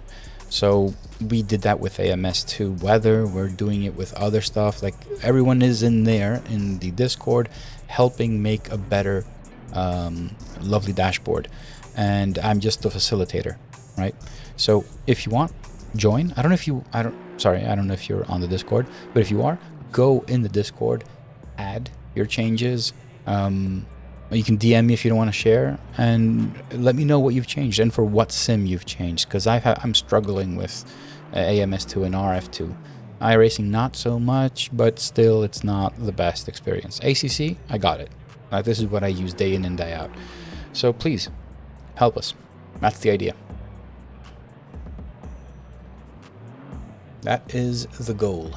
So we did that with AMS2 weather. We're doing it with other stuff. Like, everyone is in there in the Discord helping make a better, lovely dashboard. And I'm just the facilitator, right? So if you want, join. I don't know if you're on the Discord, but if you are, go in the Discord, add your changes. You can DM me if you don't want to share, and let me know what you've changed and for what sim you've changed, because I'm struggling with AMS2 and RF2. iRacing not so much, but still it's not the best experience. ACC, I got it. This is what I use day in and day out. So please, help us. That's the idea. That is the goal.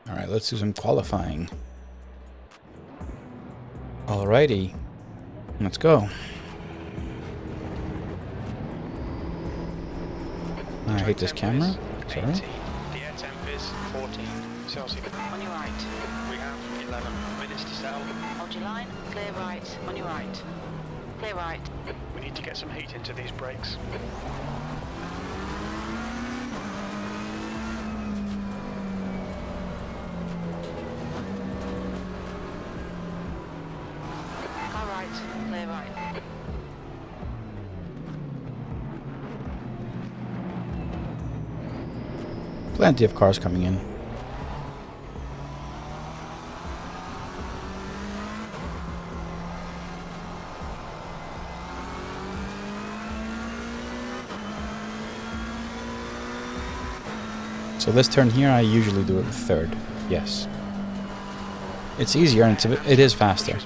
All right, let's do some qualifying. Alrighty, let's go. I hate this camera. Sorry. The air temp is 14 Celsius. On your right. We have 11 minutes to settle. Hold your line. Clear right. On your right. Clear right. We need to get some heat into these brakes. Car right. Clear right. Plenty of cars coming in. So this turn here, I usually do it with third. Yes. It's easier and it is faster.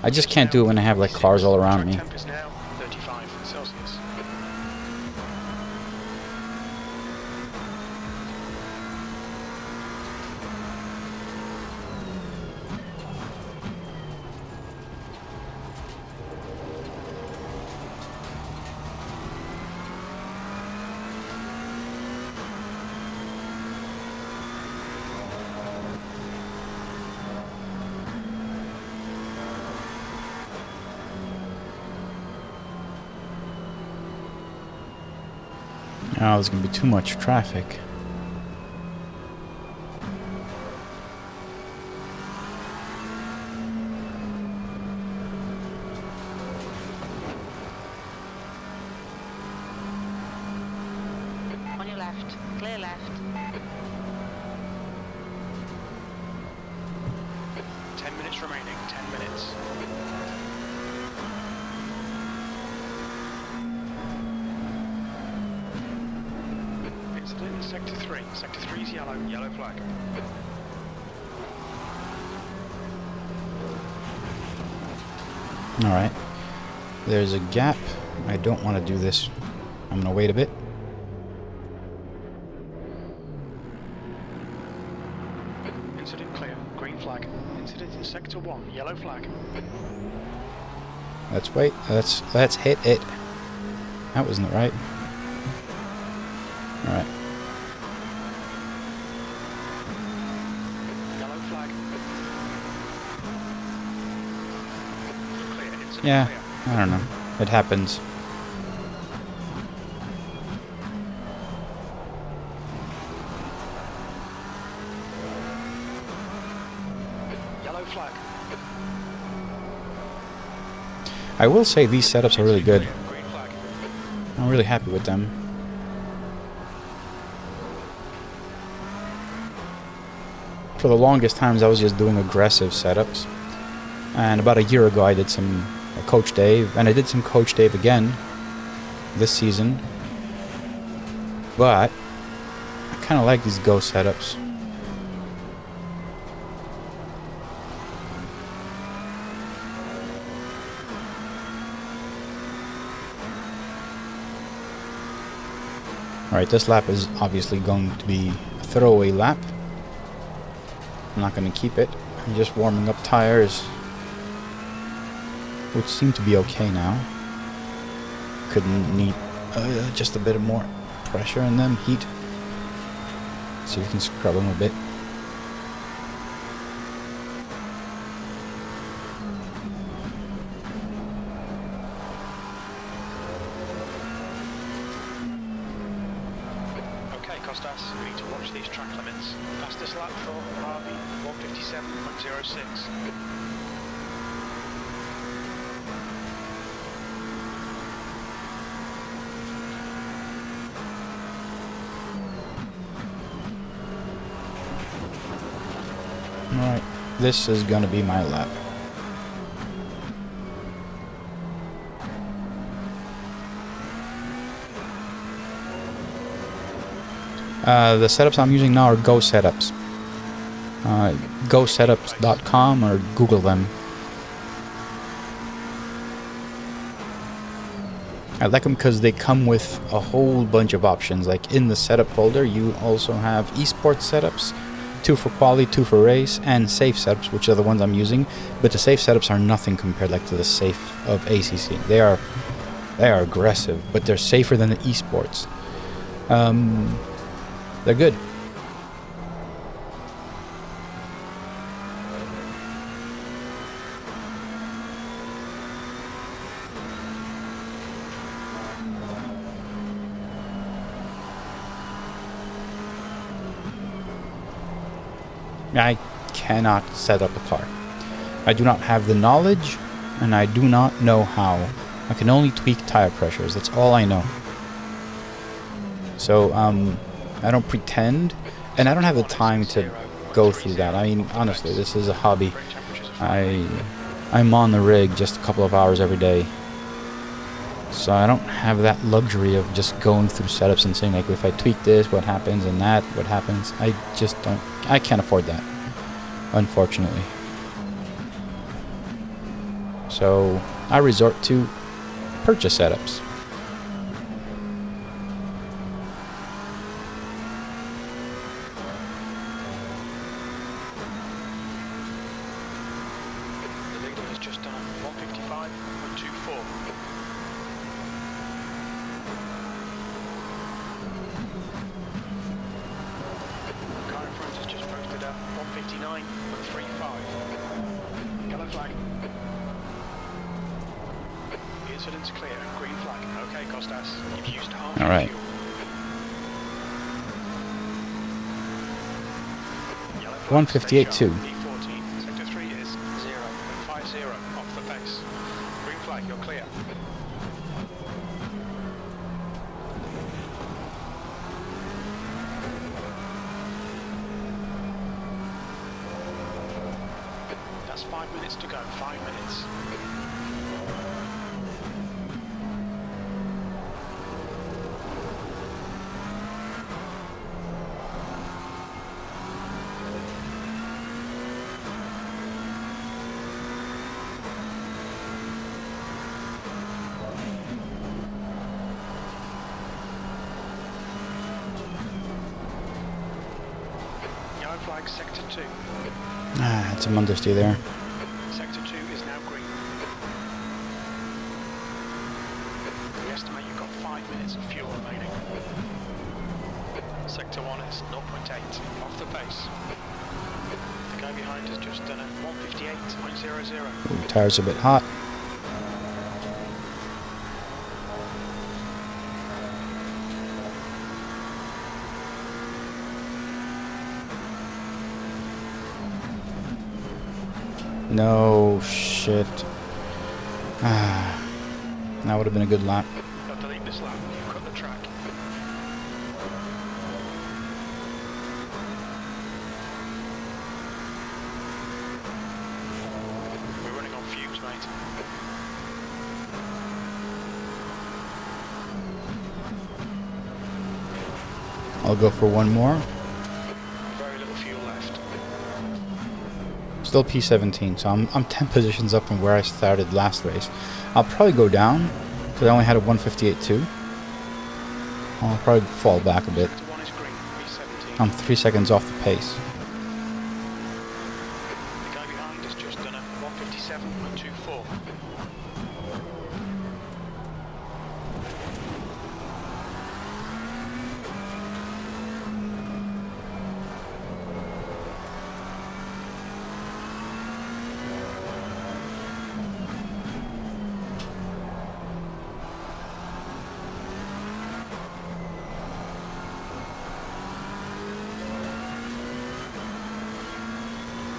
I just can't do it when I have like cars all around me. Temp is now 35 Celsius. Oh, there's going to be too much traffic. On your left. Clear left. 10 minutes remaining, 10 minutes. Incident in Sector 3. Sector 3 is yellow, yellow flag. Alright. There's a gap. I don't want to do this. I'm going to wait a bit. Incident clear, green flag. Incident in Sector 1, yellow flag. Let's wait. Let's hit it. That wasn't right. Alright. Yellow flag. Citizens are Yeah, clear. I don't know. It happens. Yellow flag. I will say these setups are really good. Green flag. I'm really happy with them. For the longest times I was just doing aggressive setups. And about a year ago I did some Coach Dave, and I did some Coach Dave again this season. But I kind of like these Go setups. Alright, this lap is obviously going to be a throwaway lap. I'm not going to keep it. I'm just warming up tires, which seem to be okay now. Couldn't need just a bit of more pressure in them, heat. See if we can scrub them a bit. Okay, Costas, we need to watch these track limits. Fastest lap for RB 157.06. Alright, this is gonna be my lap. The setups I'm using now are Go setups. GoSetups.com or Google them. I like them because they come with a whole bunch of options. Like in the setup folder, you also have esports setups, 2 for quali, 2 for race, and safe setups, which are the ones I'm using. But the safe setups are nothing compared like to the safe of ACC. They are aggressive, but they're safer than the esports. They're good. I cannot set up a car. I do not have the knowledge, and I do not know how. I can only tweak tire pressures. That's all I know. So, I don't pretend, and I don't have the time to go through that. I mean, honestly, this is a hobby. I'm on the rig just a couple of hours every day. So I don't have that luxury of just going through setups and saying, like, if I tweak this, what happens, and that, what happens. I just don't, I can't afford that, unfortunately. So I resort to purchase setups. The leader has just done 155.24. The car in front has just posted a 159.35. Yellow flag. The incident's clear. Green flag. Okay, Costas. You've used half your All right. fuel. Yellow flag, 158.2. stay sharp. E14. Sector 3 is 0.50 off the pace. Green flag, you're clear. That's 5 minutes to go. 5 minutes. Yellow flag, sector 2. Ah, had some understeer there. Sector 2 is now green. We estimate you've got 5 minutes of fuel remaining. Sector 1 is 0.8 off the pace. The guy behind has just done a 158.00. Ooh, tires are a bit hot. No shit. Ah, that would have been a good lap. Don't delete this lap. You've cut the track. We're running on fumes, mate. I'll go for one more. Very little fuel left. Still P17, so I'm 10 positions up from where I started last race. I'll probably go down, because I only had a 158.2. I'll probably fall back a bit. One is green, P17. I'm 3 seconds off the pace. The guy behind has just done a 157.24.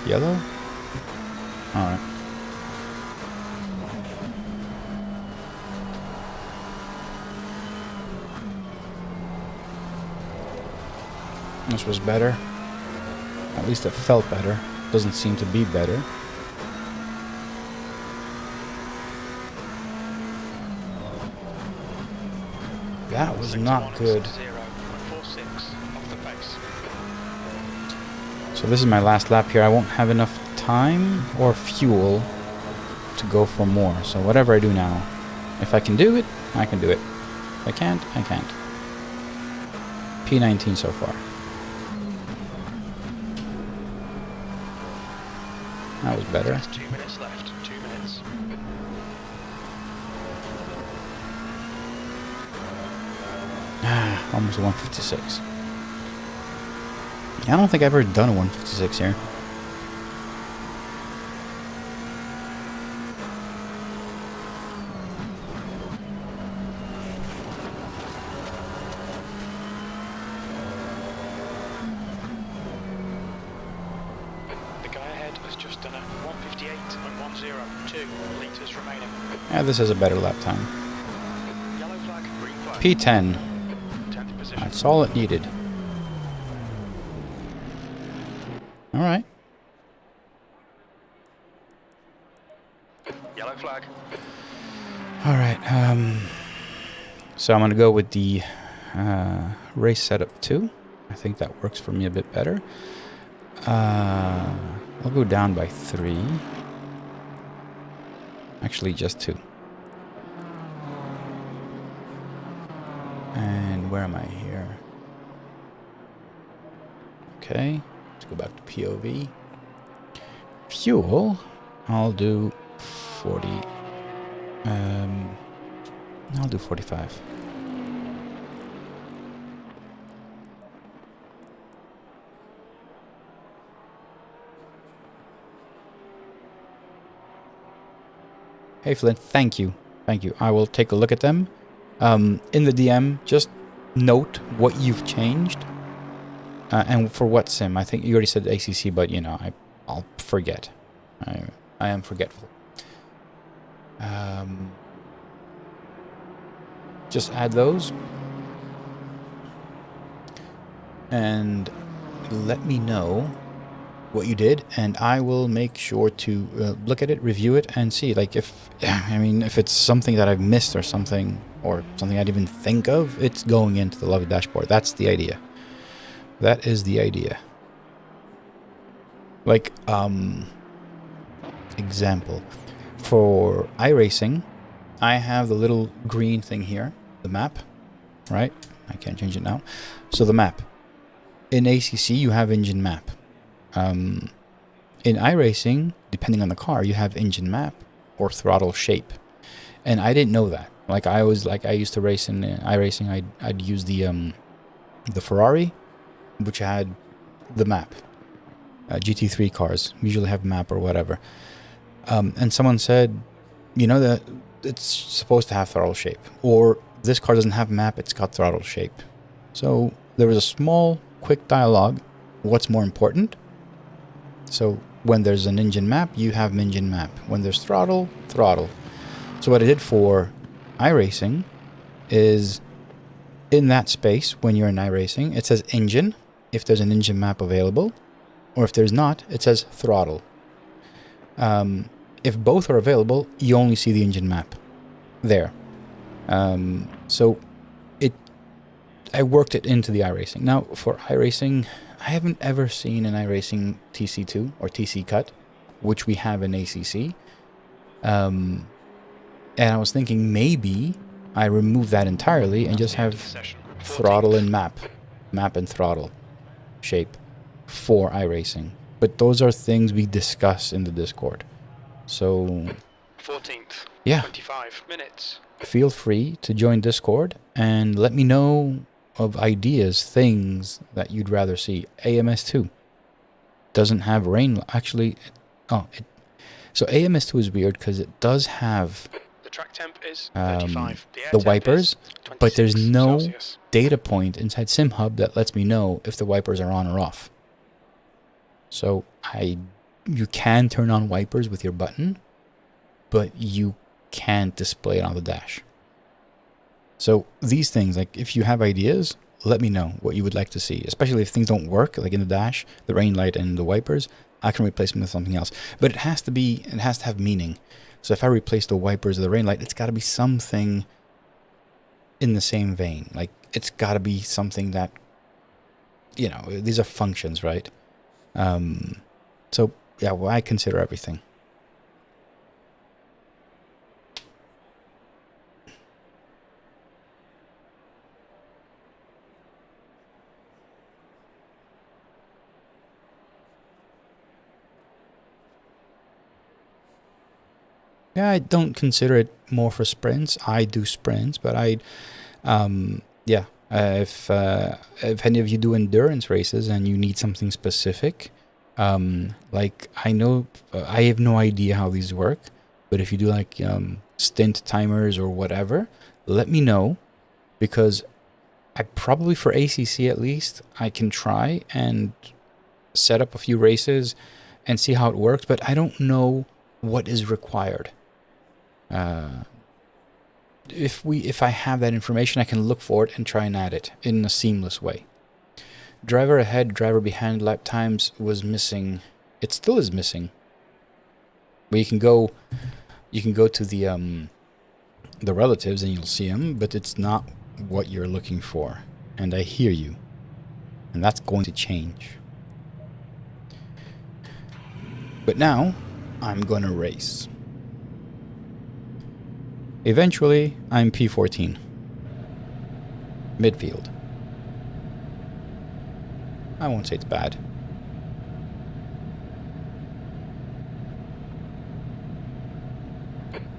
Yellow? Alright. This was better. At least it felt better. Doesn't seem to be better. That was not good. 0.46 off the pace. So this is my last lap here. I won't have enough time or fuel to go for more. So whatever I do now, if I can do it, I can do it. If I can't, I can't. P19 so far. That was better. There's 2 minutes left. 2 minutes. Almost a 156. I don't think I've ever done a 156 here. The guy ahead has just done a 158.102 litres remaining. Yeah, this is a better lap time. Yellow flag, green flag. P10. 10th position. That's all it needed. Alright. Yellow flag. Alright, so I'm gonna go with the race setup 2. I think that works for me a bit better. I'll go down by 3. Actually, just 2. And where am I here? Okay, let's go back to POV. Fuel, I'll do 40. I'll do 45. Hey Flint, thank you. Thank you. I will take a look at them. In the DM, just note what you've changed. And for what sim. I think you already said ACC, but you know, I'll forget. I am forgetful. Just add those. And let me know what you did, and I will make sure to look at it, review it, and see. Like if it's something that I've missed or something I didn't even think of, it's going into the Love dashboard. That's the idea. That is the idea. Like example, for iRacing, I have the little green thing here, the map, right? I can't change it now. So the map. In ACC, you have engine map. In iRacing, depending on the car, you have engine map or throttle shape. And I didn't know that. Like I used to race in iRacing. I'd use the Ferrari, which had the map. GT3 cars usually have map or whatever. And someone said, you know, that it's supposed to have throttle shape, or this car doesn't have map, it's got throttle shape. So there was a small, quick dialogue. What's more important? So When there's an engine map, you have engine map. When there's throttle, throttle. So what I did for iRacing is in that space, when you're in iRacing, it says engine, if there's an engine map available, or if there's not, it says throttle. If both are available, you only see the engine map there. So I worked it into the iRacing. Now, for iRacing, I haven't ever seen an iRacing TC2 or TC cut, which we have in ACC. And I was thinking maybe I remove that entirely and just have throttle and map and throttle shape for iRacing. But those are things we discuss in the Discord. So 14th, yeah, 25 minutes. Feel free to join Discord and let me know of ideas, things that you'd rather see. AMS2 doesn't have rain. Actually, so AMS2 is weird because it does have the track temp is 35. The wipers, but there's no Celsius. data point inside SimHub that lets me know if the wipers are on or off. So you can turn on wipers with your button, but you can't display it on the dash. So these things, like if you have ideas, let me know what you would like to see, especially if things don't work, like in the dash, the rain light and the wipers, I can replace them with something else. But it has to have meaning. So if I replace the wipers or the rain light, it's got to be something in the same vein. Like it's got to be something that, you know, these are functions, right? So yeah, well, I consider everything. Yeah, I don't consider it more for sprints. I do sprints, but if any of you do endurance races and you need something specific, like I know, I have no idea how these work, but if you do like stint timers or whatever, let me know, because I probably, for ACC at least, I can try and set up a few races and see how it works, but I don't know what is required. If I have that information, I can look for it and try and add it in a seamless way. Driver ahead, driver behind lap times was missing. It still is missing. But you can go to the relatives and you'll see them, but it's not what you're looking for. And I hear you. And that's going to change. But now I'm going to race. Eventually, I'm P14. Midfield. I won't say it's bad.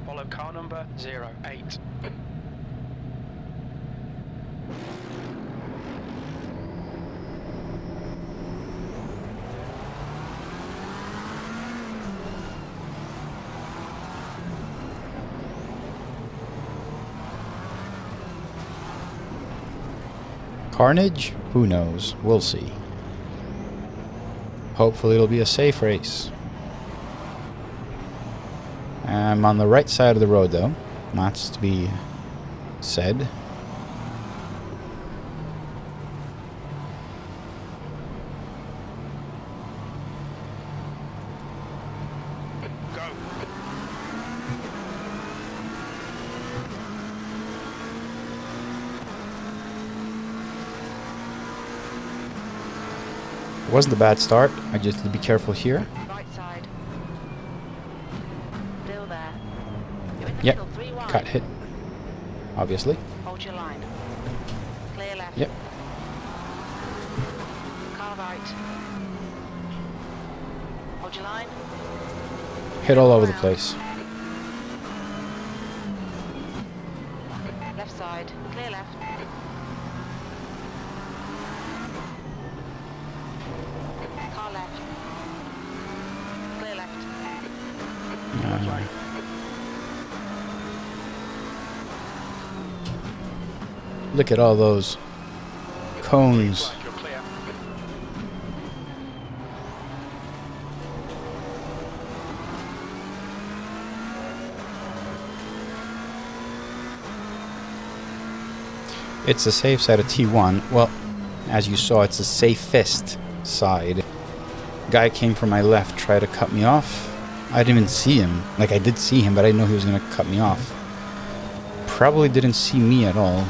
Follow car number 08. Carnage? Who knows? We'll see. Hopefully it'll be a safe race. I'm on the right side of the road though. That's to be said. Go. It wasn't a bad start. I just need to be careful here. Right side. Still there. You're in the Yep. middle, 3 wide. Got hit. Obviously. Hold your line. Clear left. Yep. Car right. Hold your line. Hit all over the place. Left side. Clear left. Car left. Clear left. Look at all those cones. Right, you're clear. It's the safe side of T1. Well, as you saw, it's the safest side. Guy came from my left, tried to cut me off. I didn't even see him. Like, I did see him, but I didn't know he was going to cut me off. Probably didn't see me at all.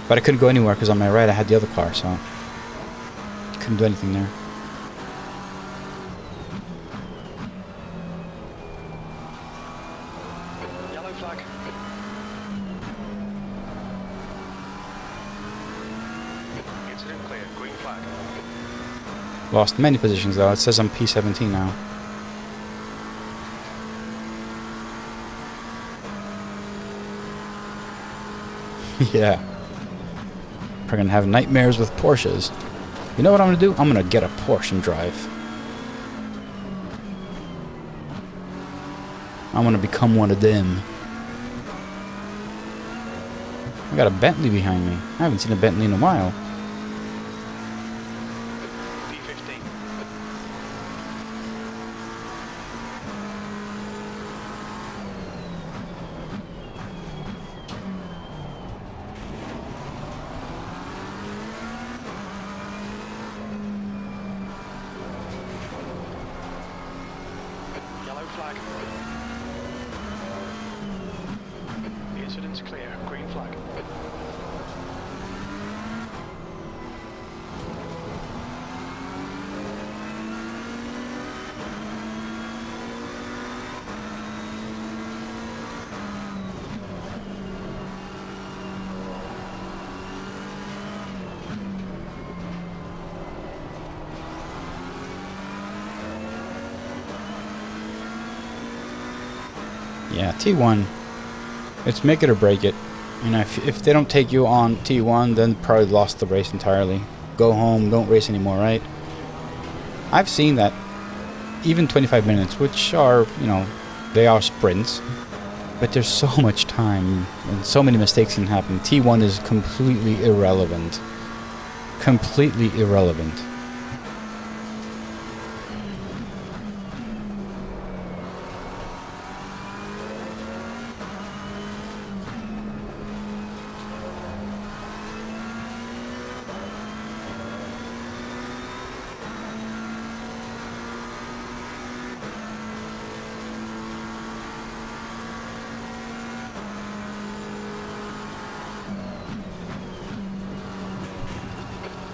But I couldn't go anywhere because on my right I had the other car, so couldn't do anything there. Yellow flag. Incident clear. Green flag. Lost many positions though. It says I'm P17 now. Yeah. We're gonna have nightmares with Porsches. You know what I'm gonna do? I'm gonna get a Porsche and drive. I'm gonna become one of them. I got a Bentley behind me. I haven't seen a Bentley in a while. P15. Yellow flag. The incident's clear. Green flag. Yeah, T1. It's make it or break it. You know, if they don't take you on T1, then probably lost the race entirely. Go home, don't race anymore, right? I've seen that. Even 25 minutes, which are, you know, they are sprints. But there's so much time and so many mistakes can happen. T1 is completely irrelevant. Completely irrelevant.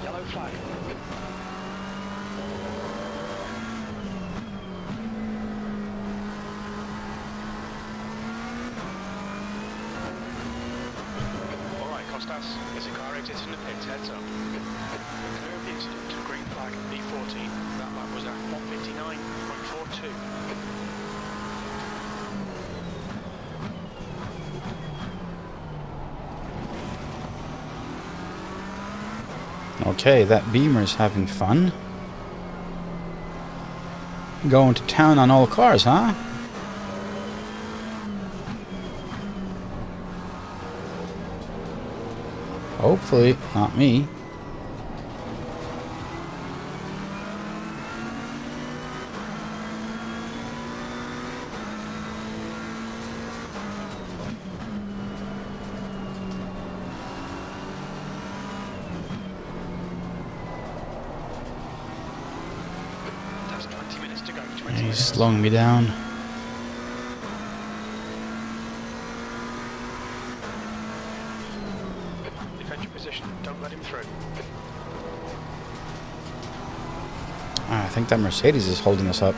Yellow flag. Alright, Costas. There's a car exiting the pits. Heads up. Clear of the incident. Green flag. B14. That lap was at 159.42. Okay, that Beamer's having fun. Going to town on all cars, huh? Hopefully, not me. That's 20 minutes to go. 20 He's minutes. slowing me down. Defend your position. Don't let him through. I think that Mercedes is holding us up.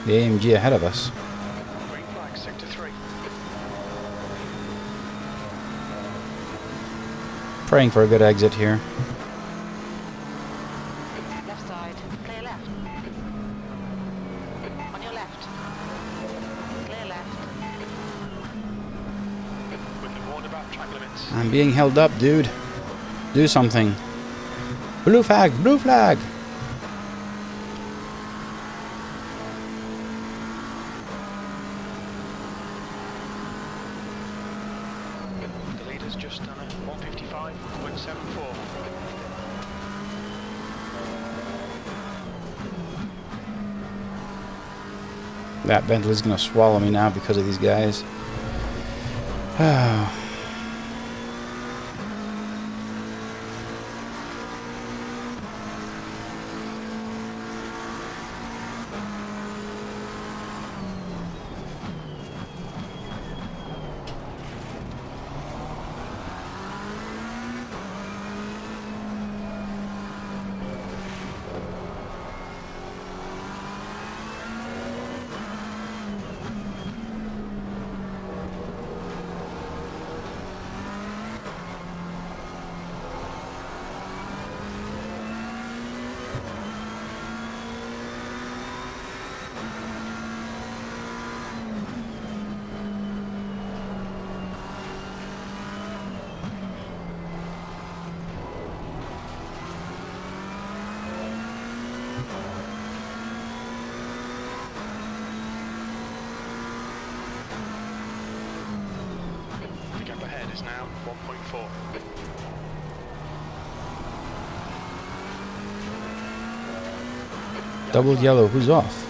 The AMG ahead of us. Green flag. Sector 3. Praying for a good exit here. Left side. Clear left. On your left. Clear left. With the warned about track limits. I'm being held up, dude. Do something. Blue flag! Blue flag! The leader's just done a 155.74. That Bentley's gonna swallow me now because of these guys. The gap ahead is now 1.4. Double yellow, who's off?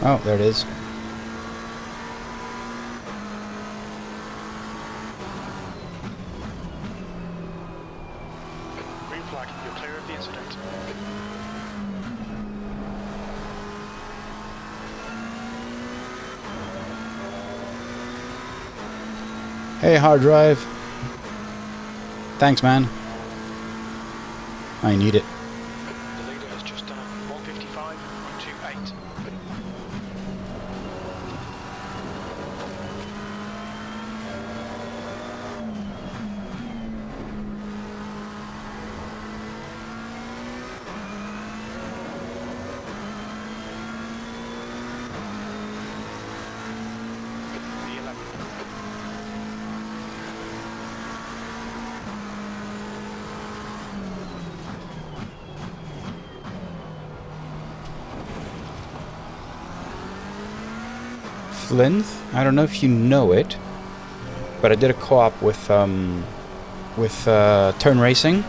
Oh, there it is. Green flag, you're clear of the incident. Hey, hard drive. Thanks, man. I need it. The leader has just done a 155.28. The 11. Flint, I don't know if you know it, but I did a co-op with Turn Racing,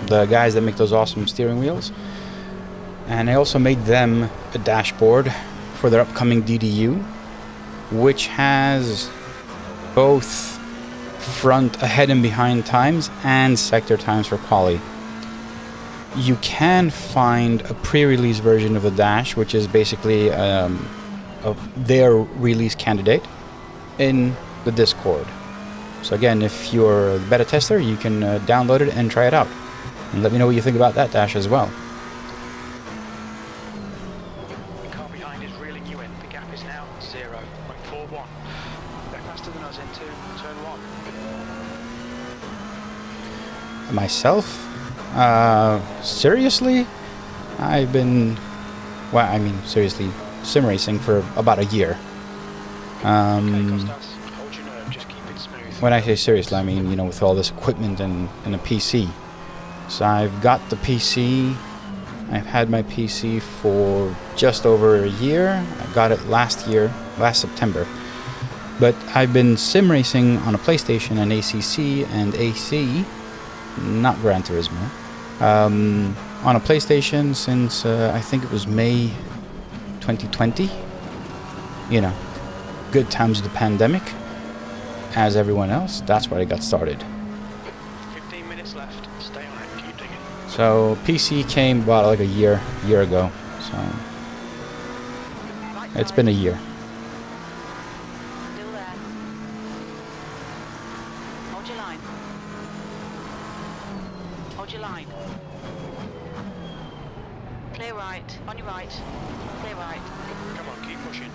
the guys that make those awesome steering wheels, and I also made them a dashboard for their upcoming DDU, which has both front, ahead and behind times and sector times for quali. You can find a pre-release version of the dash, which is basically their release candidate in the Discord. So again, if you're a beta tester, you can download it and try it out. And let me know what you think about that dash as well. The car behind is reeling you in. The gap is now 0.41. They're faster than us into turn 1. Myself? Seriously? I've been... Well, I mean, seriously, Simracing for about a year. Okay, Costas, hold your nerve, just keep it smooth. When I say seriously, I mean, you know, with all this equipment and a PC. So I've got the PC. I've had my PC for just over a year. I got it last September. But I've been sim racing on a PlayStation and ACC and AC, not Gran Turismo, on a PlayStation since I think it was May 2020. You know, good times of the pandemic. As everyone else, that's where I got started. 15 minutes left. Stay on it. Keep digging. So PC came about like a year ago. So it's been a year. Still there. Hold your line. Hold your line. Clear right. On your right. Clear right. Come on, keep pushing.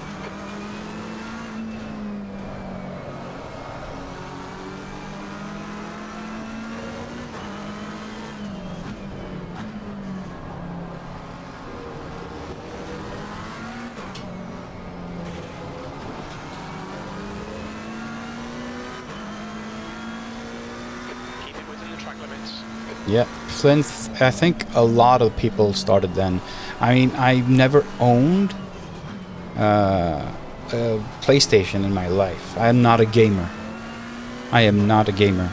Keep it within the track limits. Yeah, Flint, I think a lot of people started then. I mean, I never owned a PlayStation in my life. I am not a gamer. I am not a gamer.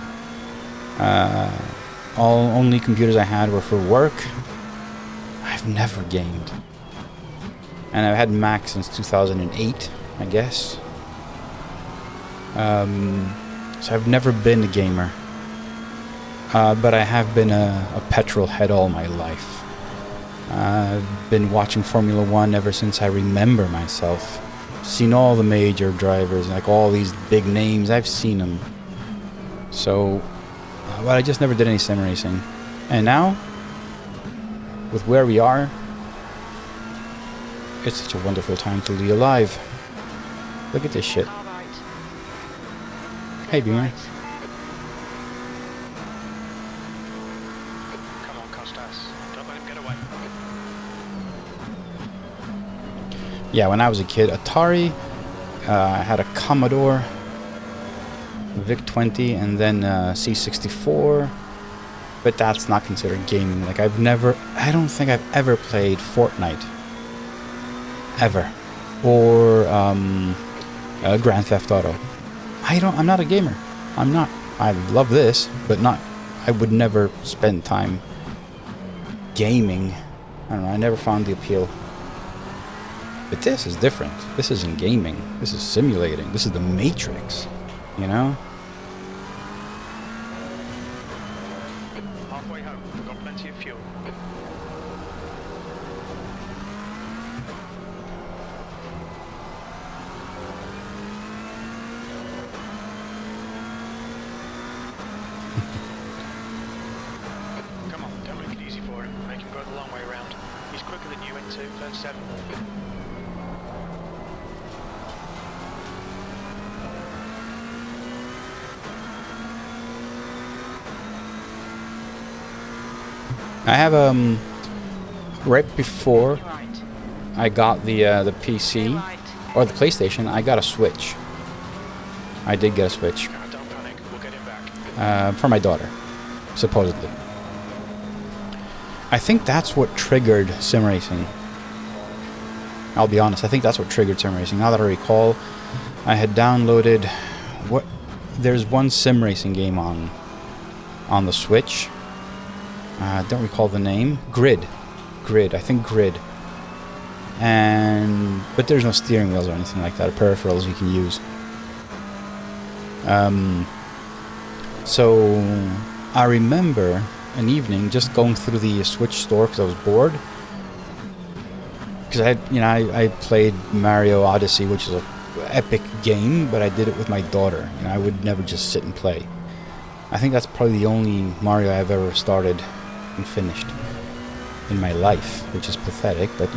Only computers I had were for work. I've never gamed. and I've had Mac since 2008, I guess. So I've never been a gamer, but I have been a petrol head all my life. I've been watching Formula 1 ever since I remember myself. Seen all the major drivers, like all these big names, I've seen them. So, but I just never did any sim racing. And now, with where we are, it's such a wonderful time to be alive. Look at this shit. Car right. Hey, Beamer. Right. Come on, Costas. Don't let him get away. Yeah, when I was a kid, Atari, I had a Commodore VIC-20 and then C64, but that's not considered gaming. Like I don't think I've ever played Fortnite. Ever. Or Grand Theft Auto. I'm not a gamer. I'm not. I love this, but I would never spend time gaming. I don't know, I never found the appeal. But this is different. This isn't gaming. This is simulating. This is the Matrix, you know? Halfway home. We've got plenty of fuel. Come on, don't make it easy for him. Make him go the long way around. He's quicker than you into turn 7. I have right before Right. I got the PC Right. or the PlayStation, I got a Switch. I did get a Switch Don't panic. We'll get him back. for my daughter, supposedly. I think that's what triggered sim racing. I'll be honest. I think that's what triggered sim racing. Now that I recall, I had downloaded there's one sim racing game on the Switch. I don't recall the name. Grid. I think Grid. But there's no steering wheels or anything like that, or peripherals you can use. So I remember an evening just going through the Switch store because I was bored. Because I played Mario Odyssey, which is an epic game, but I did it with my daughter. I would never just sit and play. I think that's probably the only Mario I've ever started and finished in my life, which is pathetic, but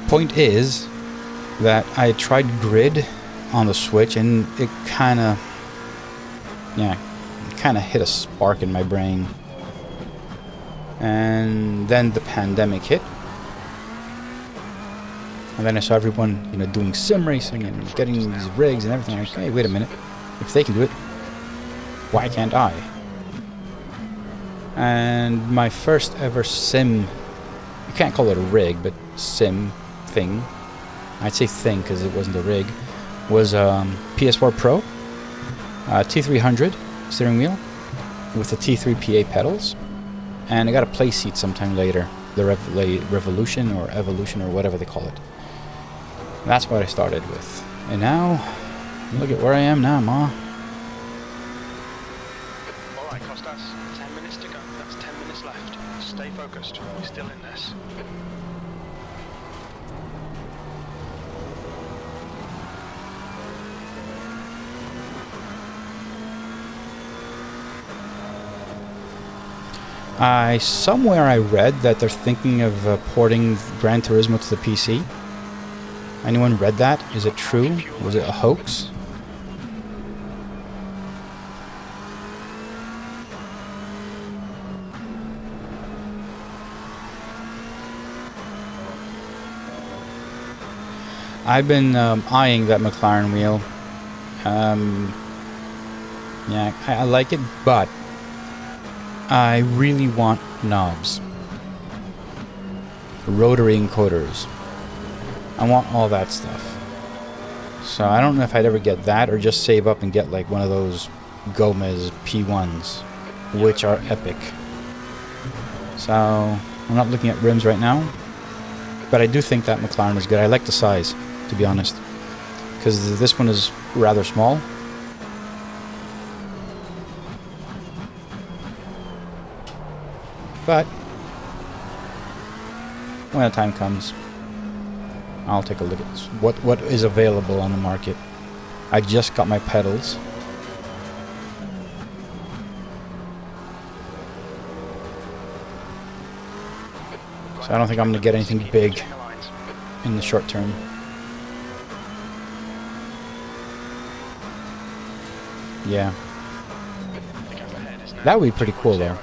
Point is that I tried Grid on the Switch, and it kind of hit a spark in my brain. And then the pandemic hit, and then I saw everyone doing sim racing and getting these rigs and everything. Like, hey, wait a minute, if they can do it, why can't I? And my first ever sim, you can't call it a rig, but sim thing, I'd say thing because it wasn't a rig, was PS4 Pro, T300 steering wheel with the T3 PA pedals, and I got a play seat sometime later, the Revolution or Evolution or whatever they call it. That's what I started with. And now, look at where I am now, Ma. Alright, Costas. 10 minutes to go. That's 10 minutes left. Stay focused. We're still in this. Somewhere I read that they're thinking of porting Gran Turismo to the PC. Anyone read that? Is it true? Was it a hoax? I've been eyeing that McLaren wheel. Yeah, I like it, but I really want knobs, rotary encoders. I want all that stuff. So I don't know if I'd ever get that or just save up and get like one of those Gomez P1s, which are epic. So I'm not looking at rims right now. But I do think that McLaren is good. I like the size, to be honest, because this one is rather small. But when the time comes, I'll take a look at what is available on the market. I just got my pedals. So I don't think I'm going to get anything big in the short term. Yeah. That would be pretty cool though.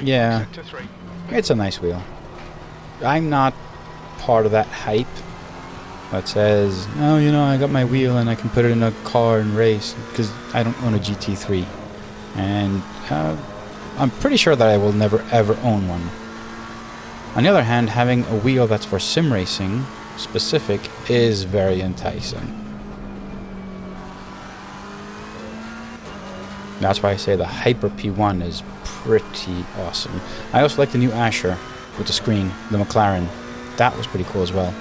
Yeah, it's a nice wheel. I'm not part of that hype that says, oh, you know, I got my wheel and I can put it in a car and race, because I don't own a GT3. And I'm pretty sure that I will never ever own one. On the other hand, having a wheel that's for sim racing specific is very enticing. That's why I say the Hyper P1 is pretty awesome. I also like the new Asher with the screen, the McLaren. That was pretty cool as well.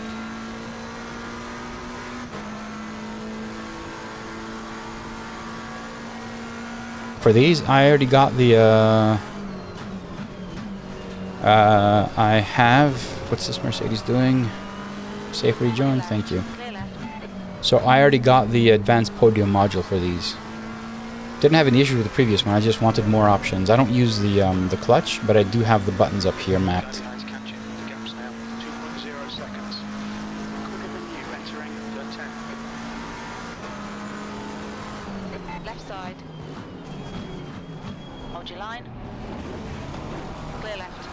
For these, I already got the I have, what's this Mercedes doing? Safe rejoin, thank you. So I already got the advanced podium module for these. Didn't have any issue with the previous one, I just wanted more options. I don't use the clutch, but I do have the buttons up here mapped. Left side. Hold your line. Clear left.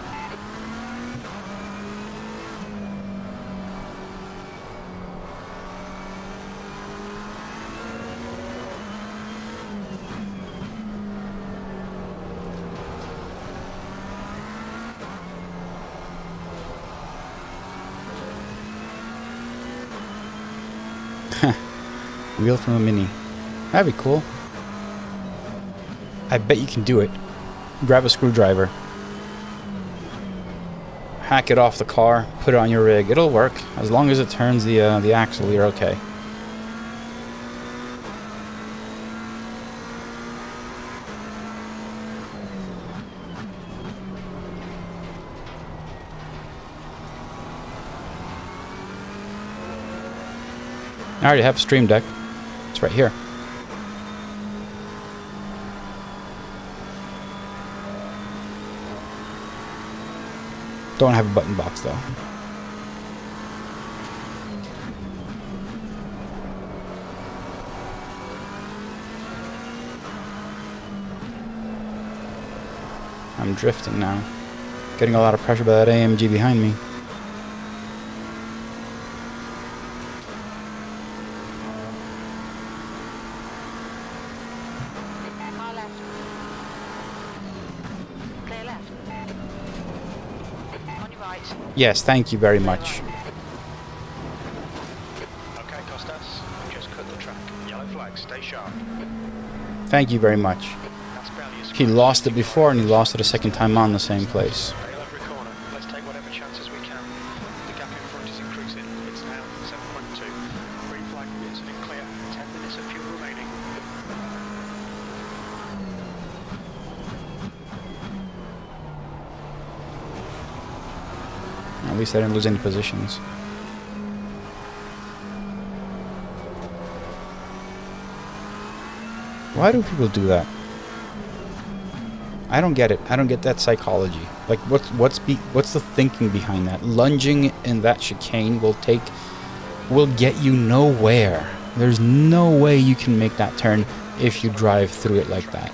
Wheel from a Mini. That'd be cool. I bet you can do it. Grab a screwdriver, hack it off the car, put it on your rig. It'll work. As long as it turns the axle, you're okay. I already have a Stream Deck. It's right here. Don't have a button box though. I'm drifting now. Getting a lot of pressure by that AMG behind me. Car left. Clear left. On your right. Yes, thank you very much. Okay, Costas, just cut the track. Yellow flag, stay sharp. Thank you very much. That's barely a He lost it before and he lost it a second time on the same place. Rail every corner. Let's take whatever chances we can. The gap in front is increasing. It's now 7.2. Green flag, incident clear. 10 minutes of fuel remaining. At least I didn't lose any positions. Why do people do that? I don't get it. I don't get that psychology. Like, what's the thinking behind that? Lunging in that chicane will get you nowhere. There's no way you can make that turn if you drive through it like that.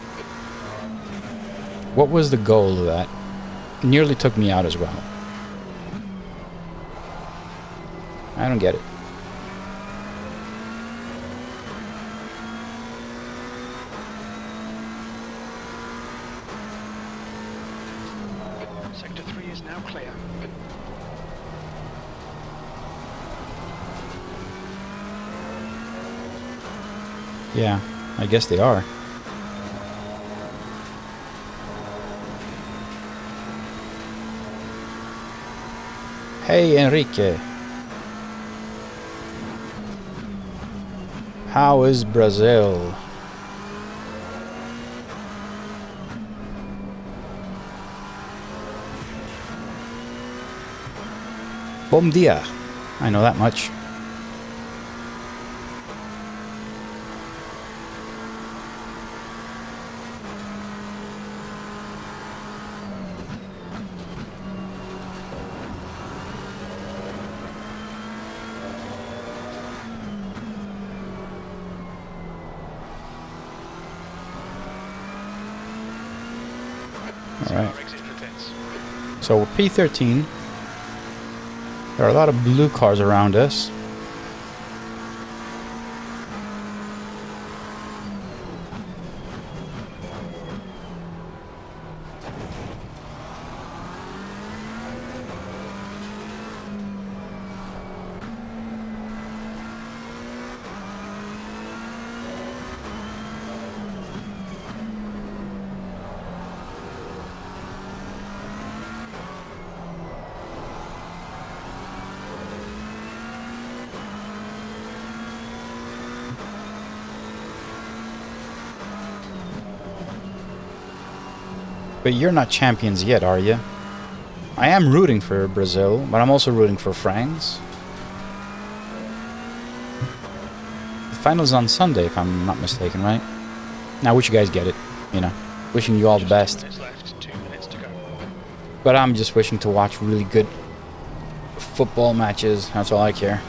What was the goal of that? It nearly took me out as well. I don't get it. Sector 3 is now clear. Yeah, I guess they are. Hey, Enrique. How is Brazil? Bom dia. I know that much. Alright. So we're P13. There are a lot of blue cars around us. But you're not champions yet, are you? I am rooting for Brazil, but I'm also rooting for France. The final's on Sunday, if I'm not mistaken, right? Now, I wish you guys get it, you know. Wishing you all the best. But I'm just wishing to watch really good football matches. That's all I care.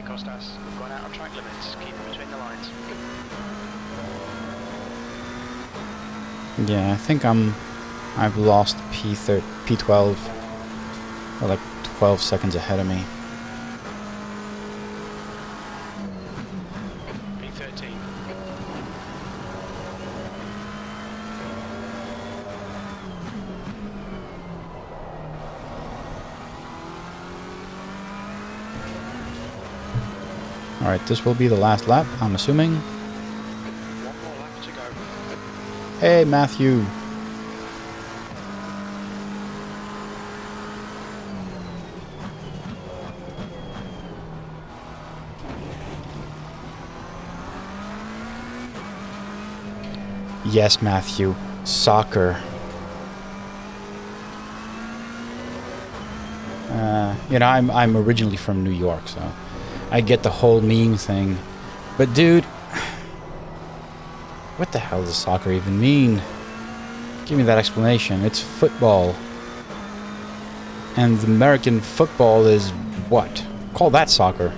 Costas, we've gone out of track limits. Keep it between the lines. Yeah, I think I've lost P12. They're like 12 seconds ahead of me. P13. Alright, this will be the last lap, I'm assuming. One more lap to go. Hey, Matthew. Yes, Matthew. Soccer. You know, I'm originally from New York, so I get the whole meme thing. But dude, what the hell does soccer even mean? Give me that explanation. It's football. And American football is what? Call that soccer.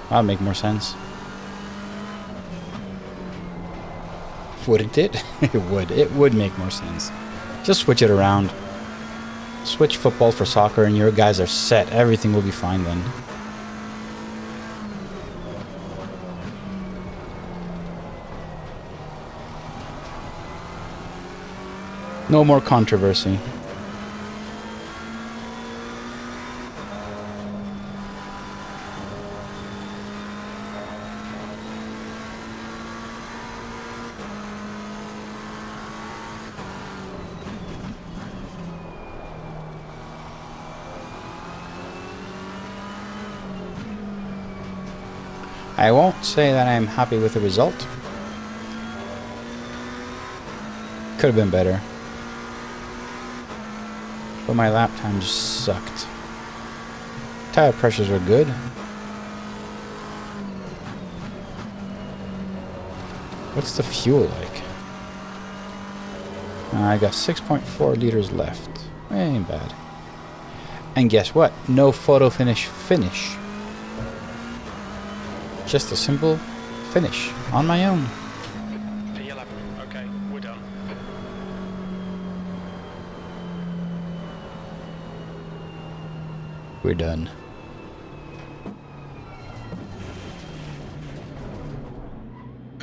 That'll make more sense. Wouldn't it? It would. It would make more sense. Just switch it around. Switch football for soccer and your guys are set. Everything will be fine then. No more controversy. I won't say that I'm happy with the result. Could have been better. But my lap time just sucked. Tire pressures were good. What's the fuel like? I got 6.4 liters left. Ain't bad. And guess what? No photo finish. Just a simple finish on my own. P11. Okay, we're done. We're done.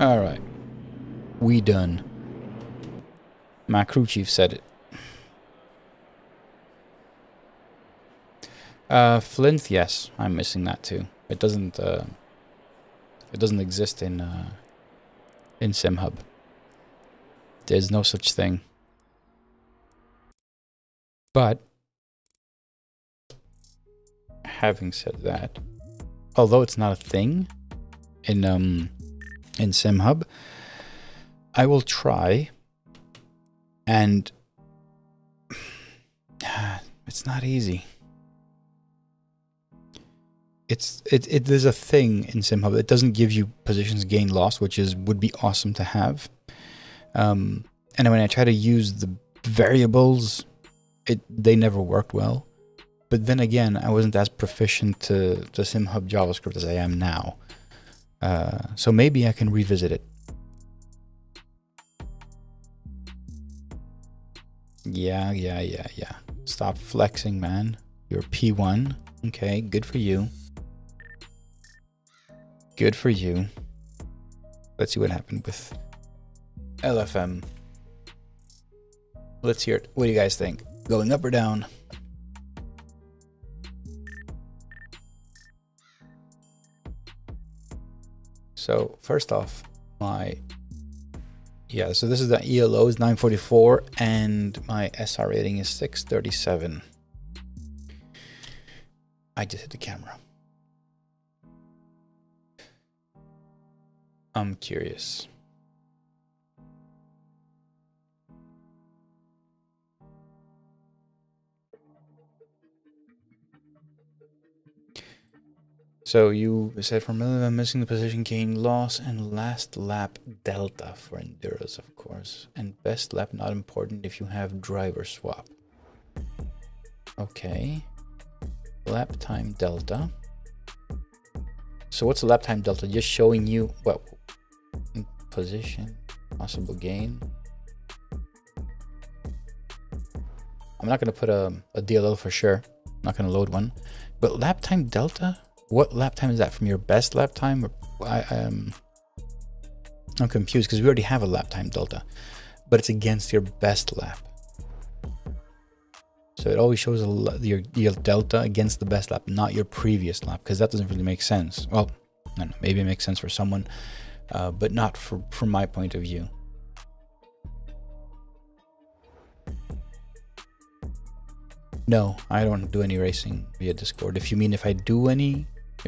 Alright. We done. My crew chief said it. Flint, yes, I'm missing that too. It doesn't exist in SimHub. There's no such thing. But having said that, although it's not a thing in SimHub, I will try, and it's not easy. There's a thing in SimHub that doesn't give you positions gain loss, which would be awesome to have. And when I try to use the variables, they never worked well. But then again, I wasn't as proficient to SimHub JavaScript as I am now. So maybe I can revisit it. Yeah. Stop flexing, man. You're P1. Okay, good for you. Good for you. Let's see what happened with LFM. Let's hear it. What do you guys think? Going up or down? So first off, so this is the ELO is 944 and my SR rating is 637. I just hit the camera. I'm curious. So you said for I'm missing the position gain loss and last lap delta for enduros, of course. And best lap not important if you have driver swap. Okay. Lap time delta. So what's the lap time delta? Just showing you what position, possible gain. I'm not gonna put a DLL for sure. I'm not gonna load one. But lap time delta? What lap time is that? From your best lap time? I'm confused because we already have a lap time delta, but it's against your best lap. So it always shows your delta against the best lap, not your previous lap, because that doesn't really make sense. Well, I don't know, maybe it makes sense for someone, but not from my point of view. No, I don't do any racing via Discord. If you mean if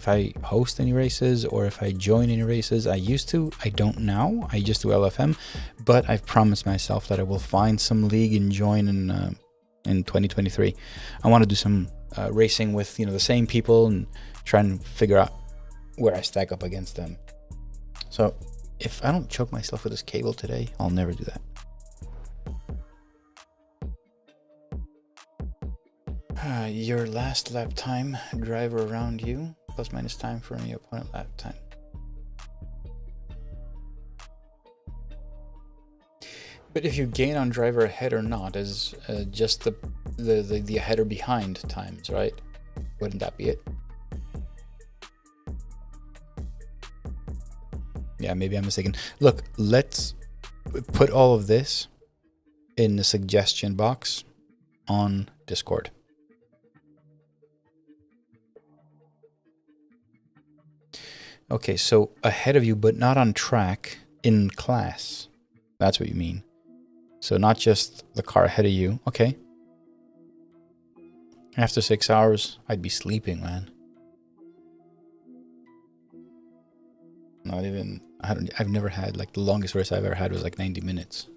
I host any races or if I join any races, I used to. I don't now. I just do LFM, but I've promised myself that I will find some league and join in 2023. I want to do some racing with the same people and try and figure out where I stack up against them. So if I don't choke myself with this cable today, I'll never do that. Your last lap time, driver around you, plus minus time for any opponent lap time. But if you gain on driver ahead or not is just the ahead or behind times, right? Wouldn't that be it? Yeah, maybe I'm mistaken. Look, let's put all of this in the suggestion box on Discord. Okay, so ahead of you, but not on track, in class. That's what you mean. So not just the car ahead of you. Okay. After 6 hours, I'd be sleeping, man. Not even, I've never had, like, the longest race I've ever had was like 90 minutes.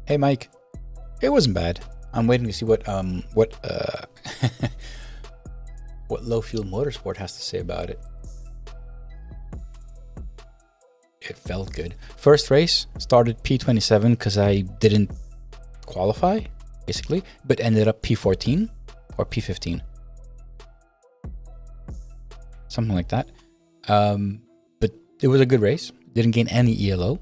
Hey Mike, it wasn't bad. I'm waiting to see what Low Fuel Motorsport has to say about it. It felt good. First race started P27 because I didn't qualify, basically, but ended up P14 or P15. something like that. But it was a good race. Didn't gain any ELO.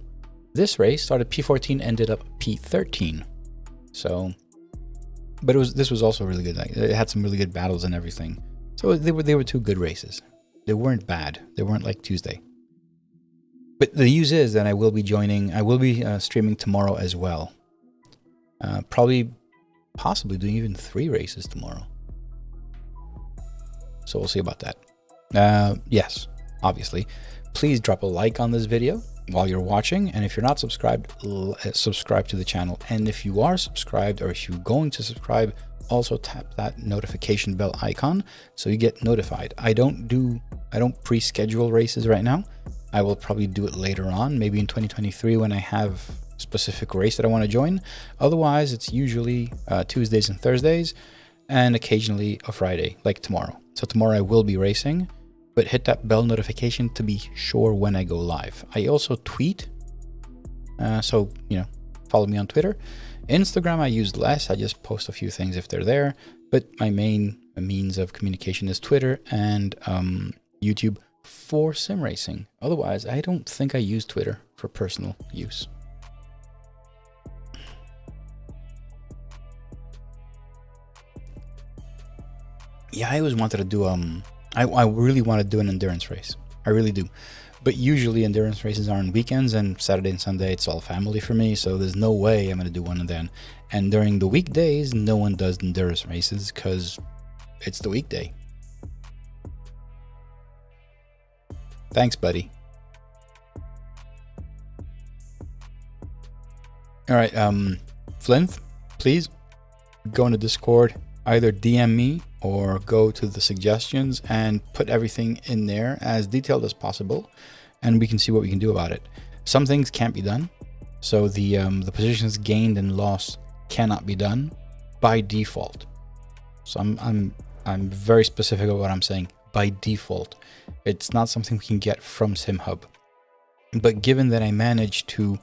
This race started P14, ended up P13. So, but this was also really good. It had some really good battles and everything. So they were two good races. They weren't bad. They weren't like Tuesday. But the news is that I will be streaming tomorrow as well. Possibly doing even 3 races tomorrow. So we'll see about that. Yes, obviously. Please drop a like on this video while you're watching. And if you're not subscribed, subscribe to the channel. And if you are subscribed, or if you're going to subscribe, also tap that notification bell icon so you get notified. I don't pre-schedule races right now. I will probably do it later on, maybe in 2023 when I have a specific race that I want to join. Otherwise, it's usually Tuesdays and Thursdays, and occasionally a Friday, like tomorrow. So tomorrow I will be racing, but hit that bell notification to be sure when I go live. I also tweet, so, you know, follow me on Twitter. Instagram I use less, I just post a few things if they're there, but my main means of communication is Twitter and YouTube for sim racing. Otherwise, I don't think I use Twitter for personal use. Yeah, I always wanted to do I really want to do an endurance race. I really do. But usually endurance races are on weekends, and Saturday and Sunday it's all family for me, so there's no way I'm going to do one of them. And during the weekdays, no one does endurance races because it's the weekday. Thanks, buddy. All right, Flinth, please go into Discord, either DM me or go to the suggestions and put everything in there as detailed as possible, and we can see what we can do about it. Some things can't be done, so the positions gained and lost cannot be done by default. So I'm very specific about what I'm saying. By default, it's not something we can get from SimHub. But given that I managed to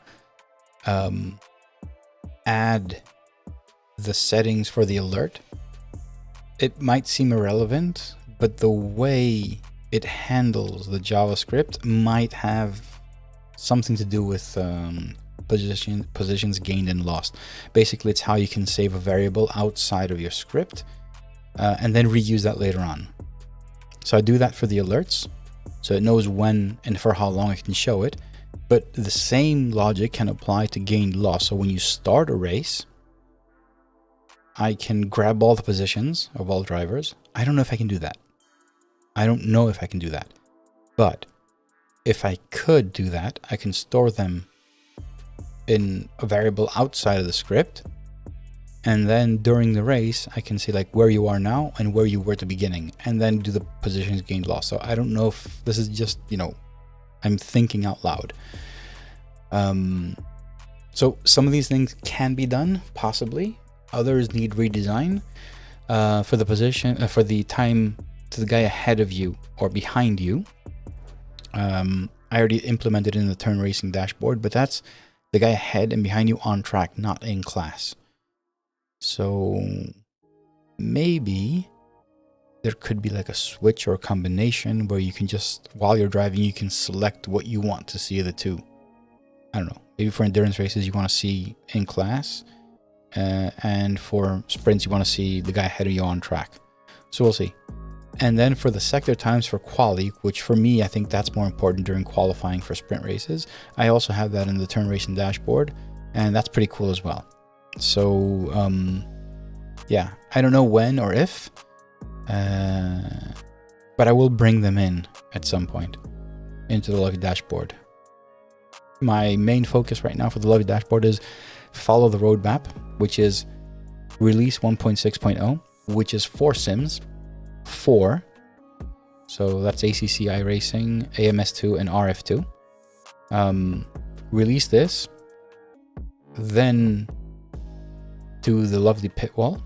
add the settings for the alert, it might seem irrelevant, but the way it handles the JavaScript might have something to do with positions gained and lost. Basically, it's how you can save a variable outside of your script and then reuse that later on. So I do that for the alerts, so it knows when and for how long I can show it. But the same logic can apply to gained loss. So when you start a race, I can grab all the positions of all drivers. I don't know if I can do that. But if I could do that, I can store them in a variable outside of the script. And then during the race, I can see like where you are now and where you were at the beginning, and then do the positions gained loss. So I don't know if this is just, you know, I'm thinking out loud. So some of these things can be done, possibly. Others need redesign for the position, for the time to the guy ahead of you or behind you. I already implemented in the turn racing dashboard, but that's the guy ahead and behind you on track, not in class. So maybe there could be like a switch or a combination where you can just, while you're driving, you can select what you want to see of the two. I don't know. Maybe for endurance races, you want to see in class. And for sprints, you want to see the guy ahead of you on track. So we'll see. And then for the sector times for quali, which for me, I think that's more important during qualifying for sprint races. I also have that in the turn racing dashboard, and that's pretty cool as well. So yeah, I don't know when or if, but I will bring them in at some point into the Lovey dashboard. My main focus right now for the Lovey dashboard is follow the roadmap, which is release 1.6.0, which is 4 sims, 4. So that's ACC iRacing, AMS2, and RF2. Release this, then do the lovely pit wall.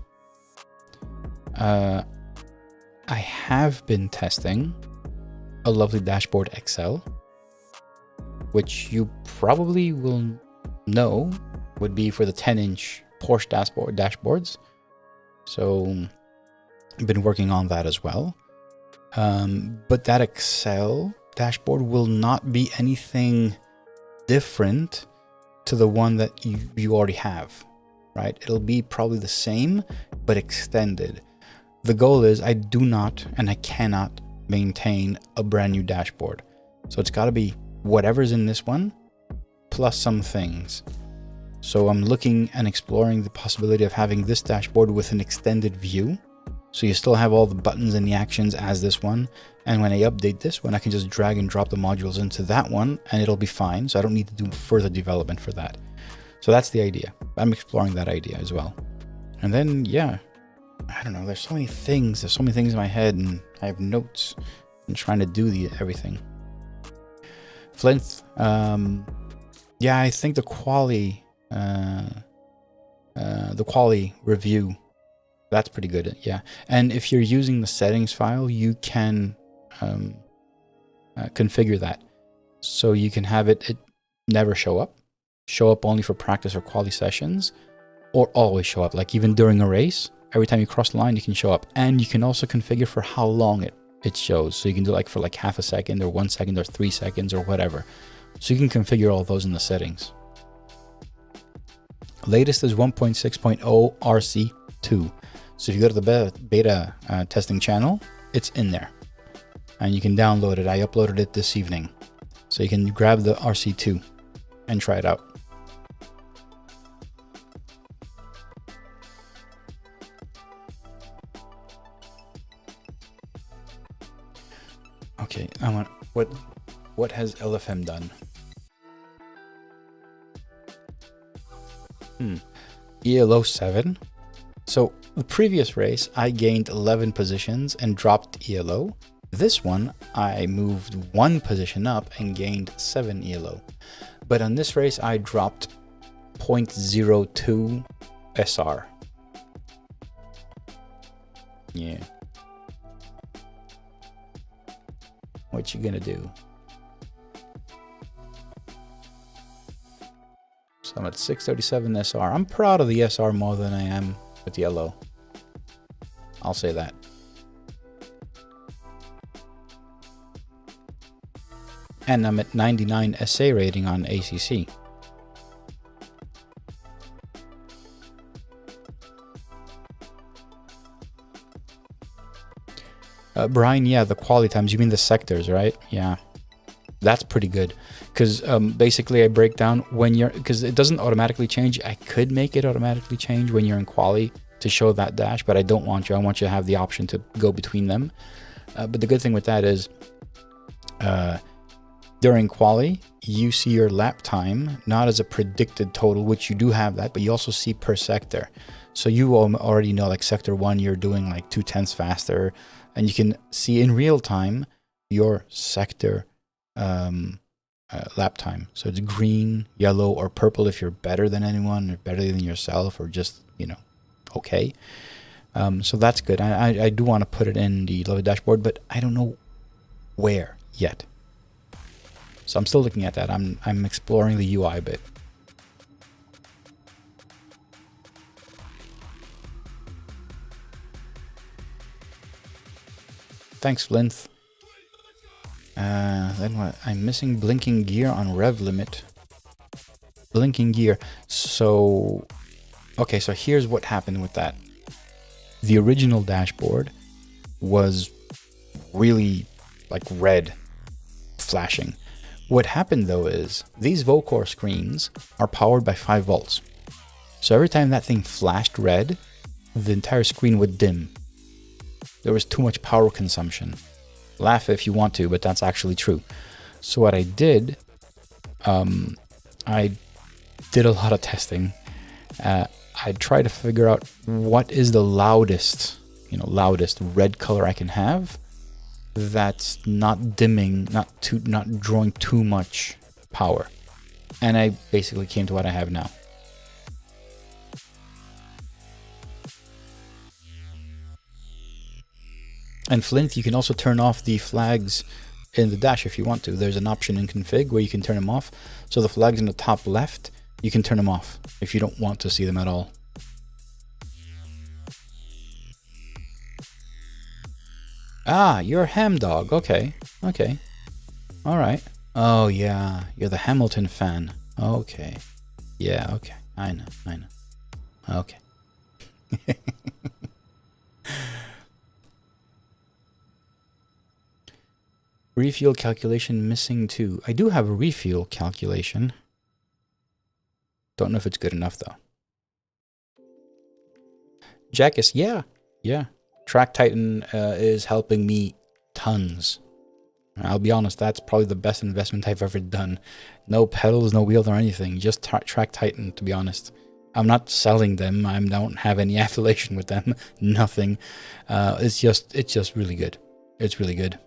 I have been testing a lovely dashboard XL, which you probably will know would be for the 10-inch Porsche dashboards. So I've been working on that as well. But that Excel dashboard will not be anything different to the one that you already have, right? It'll be probably the same, but extended. The goal is I do not and I cannot maintain a brand new dashboard. So it's got to be whatever's in this one plus some things. So I'm looking and exploring the possibility of having this dashboard with an extended view. So you still have all the buttons and the actions as this one. And when I update this one, I can just drag and drop the modules into that one and it'll be fine. So I don't need to do further development for that. So that's the idea. I'm exploring that idea as well. And then, yeah, I don't know. There's so many things. There's so many things in my head and I have notes and trying to do everything. Flint, yeah, I think the quality review, that's pretty good. Yeah. And if you're using the settings file, you can configure that. So you can have it never show up only for practice or quality sessions, or always show up. Like even during a race, every time you cross the line, you can show up. And you can also configure for how long it shows. So you can do like for like half a second or 1 second or 3 seconds or whatever. So you can configure all those in the settings. Latest is 1.6.0 RC2. So if you go to the beta testing channel, it's in there. And you can download it. I uploaded it this evening. So you can grab the RC2 and try it out. Okay, I want what has LFM done? ELO 7. So the previous race, I gained 11 positions and dropped ELO. This one, I moved 1 position up and gained 7 ELO. But on this race, I dropped 0.02 SR. Yeah. What you gonna do? So I'm at 637 SR. I'm proud of the SR more than I am with the LO. I'll say that. And I'm at 99 SA rating on ACC. Brian, yeah, the quality times. You mean the sectors, right? Yeah, that's pretty good. Because basically I break down when you're, because it doesn't automatically change. I could make it automatically change when you're in quali to show that dash, but I don't want you. I want you to have the option to go between them. But the good thing with that is during quali, you see your lap time, not as a predicted total, which you do have that, but you also see per sector. So you already know, like sector 1, you're doing like 0.2 faster, and you can see in real time your sector lap time. So it's green, yellow, or purple if you're better than anyone, or better than yourself, or just, you know, okay. So that's good. I do want to put it in the Love dashboard, but I don't know where yet. So I'm still looking at that. I'm exploring the UI bit. Thanks, Flinth. Then what? I'm missing blinking gear on rev limit. Blinking gear. So, okay, so here's what happened with that. The original dashboard was really like red flashing. What happened though is these Vocore screens are powered by 5 volts. So every time that thing flashed red, the entire screen would dim. There was too much power consumption. Laugh if you want to, but that's actually true. So what I did, I did a lot of testing. I tried to figure out what is the loudest, loudest red color I can have that's not dimming, not drawing too much power. And I basically came to what I have now. And Flint, you can also turn off the flags in the dash if you want to. There's an option in config where you can turn them off. So the flags in the top left, you can turn them off if you don't want to see them at all. Ah, you're a ham dog. Okay. Okay. All right. Oh, yeah. You're the Hamilton fan. Okay. Yeah, okay. I know. I know. Okay. Refuel calculation missing too. I do have a refuel calculation. Don't know if it's good enough though. Jackus, yeah. Yeah. Track Titan is helping me tons. I'll be honest, that's probably the best investment I've ever done. No pedals, no wheels or anything. Just Track Titan, to be honest. I'm not selling them. I don't have any affiliation with them. Nothing. It's just really good. It's really good.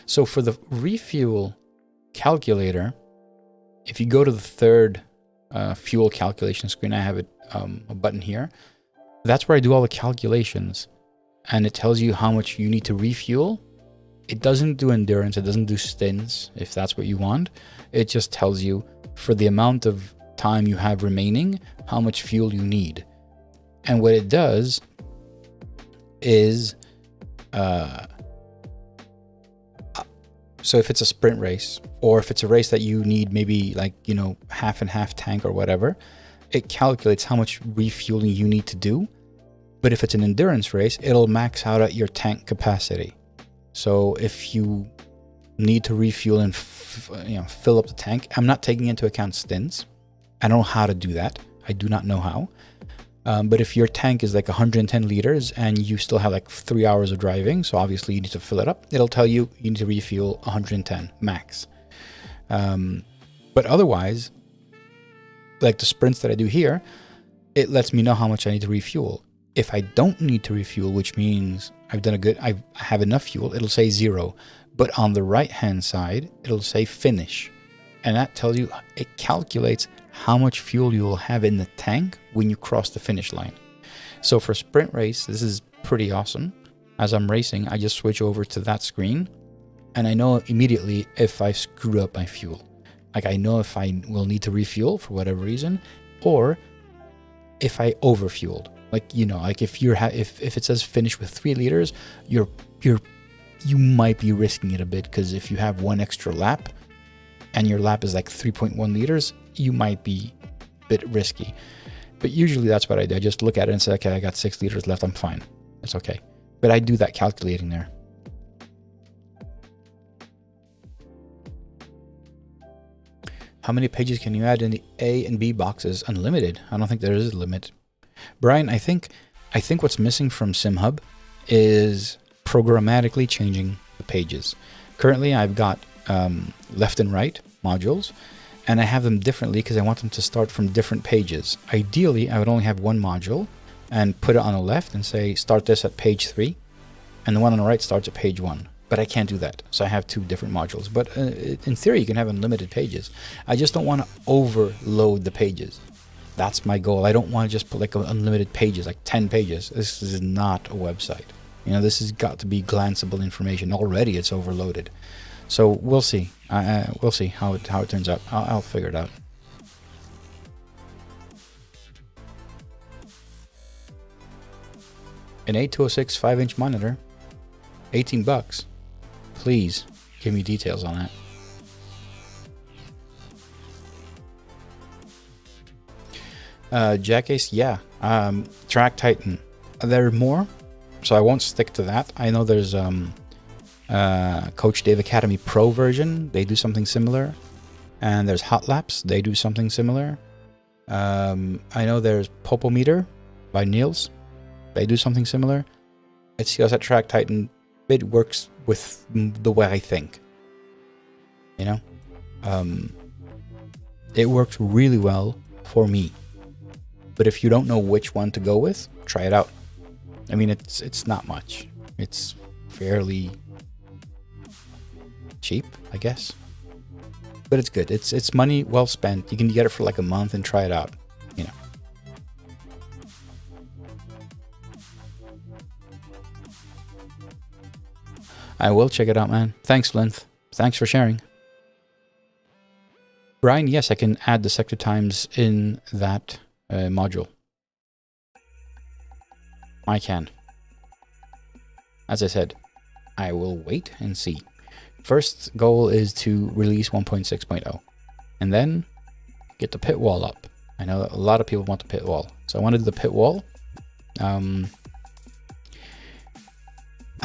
So for the refuel calculator, if you go to the third fuel calculation screen, I have a button here. That's where I do all the calculations, and it tells you how much you need to refuel. It doesn't do endurance, it doesn't do stints, if that's what you want. It just tells you for the amount of time you have remaining, how much fuel you need. And what it does is, so if it's a sprint race, or if it's a race that you need maybe like, you know, half and half tank or whatever, it calculates how much refueling you need to do. But if it's an endurance race, it'll max out at your tank capacity. So if you need to refuel and fill up the tank, I'm not taking into account stints. I don't know how to do that. I do not know how. But if your tank is like 110 liters and you still have like 3 hours of driving, so obviously you need to fill it up, it'll tell you you need to refuel 110 max. But otherwise, like the sprints that I do here, it lets me know how much I need to refuel. If I don't need to refuel, which means I have enough fuel, it'll say 0. But on the right hand side, it'll say finish. And that tells you, it calculates how much fuel you will have in the tank when you cross the finish line. So for sprint race, this is pretty awesome. As I'm racing, I just switch over to that screen, and I know immediately if I screw up my fuel. Like I know if I will need to refuel for whatever reason, or if I overfueled. Like, you know, like if if it says finish with 3 liters, you might be risking it a bit, because if you have 1 extra lap and your lap is like 3.1 liters, you might be a bit risky. But usually that's what I do. I just look at it and say, okay, I got 6 liters left, I'm fine. It's okay. But I do that calculating there. How many pages can you add in the A and B boxes? Unlimited. I don't think there is a limit. Brian, I think what's missing from SimHub is programmatically changing the pages. Currently, I've got left and right modules, and I have them differently because I want them to start from different pages. Ideally, I would only have one module and put it on the left and say, start this at page 3, and the one on the right starts at page 1. But I can't do that, so I have 2 different modules. But in theory, you can have unlimited pages. I just don't want to overload the pages. That's my goal. I don't want to just put like unlimited pages, like 10 pages. This is not a website. You know, this has got to be glanceable information. Already it's overloaded. So we'll see. We'll see how it turns out. I'll figure it out. An A206 5-inch monitor, $18. Please give me details on that. Jackace, yeah. Track Titan. There are more, so I won't stick to that. I know there's Coach Dave Academy Pro version. They do something similar. And there's Hot Laps. They do something similar. I know there's Popometer by Niels. They do something similar. It's just at Track Titan. It works with the way I think. You know? It works really well for me. But if you don't know which one to go with, try it out. I mean, it's not much. It's fairly cheap, I guess. But it's good. It's money well spent. You can get it for like a month and try it out, you know. I will check it out, man. Thanks, Linth. Thanks for sharing. Brian, yes, I can add the sector times in that module. I can. As I said, I will wait and see. First goal is to release 1.6.0 and then get the pit wall up. I know that a lot of people want the pit wall, so I want to do the pit wall. I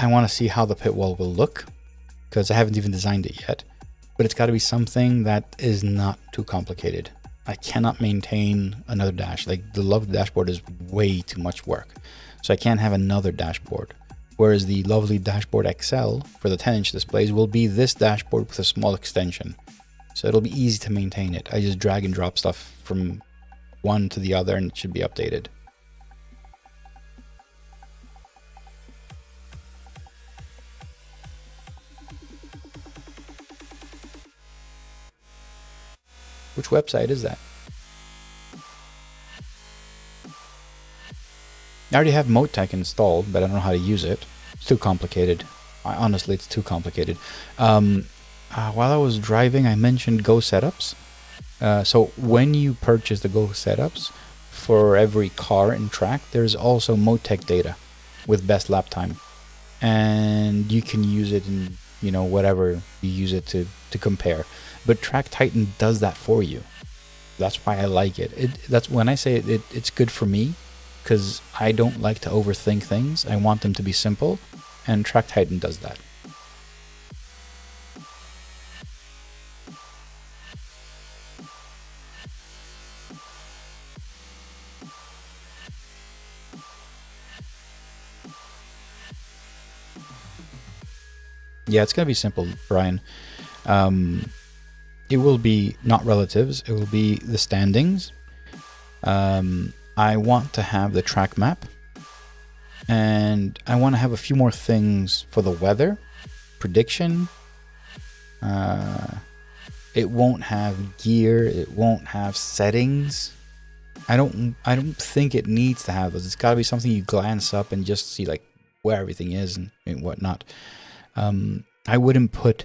want to see how the pit wall will look because I haven't even designed it yet, but it's got to be something that is not too complicated. I cannot maintain another dash. Like, the lovely dashboard is way too much work, so I can't have another dashboard. Whereas the lovely dashboard XL for the 10-inch displays will be this dashboard with a small extension, so it'll be easy to maintain it. I just drag and drop stuff from one to the other and it should be updated. Which website is that? I already have Motec installed, but I don't know how to use it. It's too complicated. Honestly, it's too complicated. While I was driving, I mentioned Go Setups. So when you purchase the Go Setups, for every car and track, there's also Motec data with best lap time. And you can use it in, you know, whatever you use it to compare. But Track Titan does that for you. That's why I like it. That's when I say it's good for me, because I don't like to overthink things. I want them to be simple, and Track Titan does that. Yeah, it's gonna be simple, Brian. It will be not relatives, it will be the standings. I want to have the track map, and I want to have a few more things for the weather prediction. It won't have gear, it won't have settings. I don't think it needs to have those. It's got to be something you glance up and just see like where everything is and whatnot. I wouldn't put,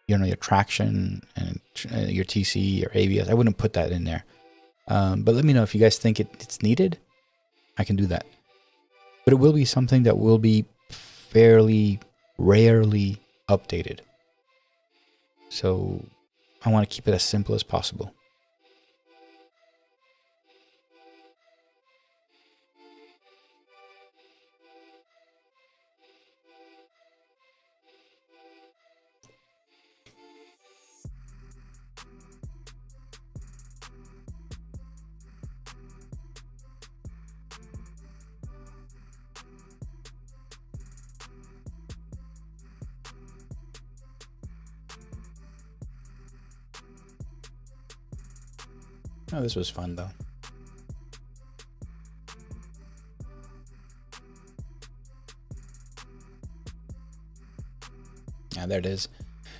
you know, your traction and your TC, your ABS. I wouldn't put that in there. But let me know if you guys think it's needed. I can do that. But it will be something that will be fairly rarely updated. So I want to keep it as simple as possible. Oh, this was fun though. Yeah, there it is.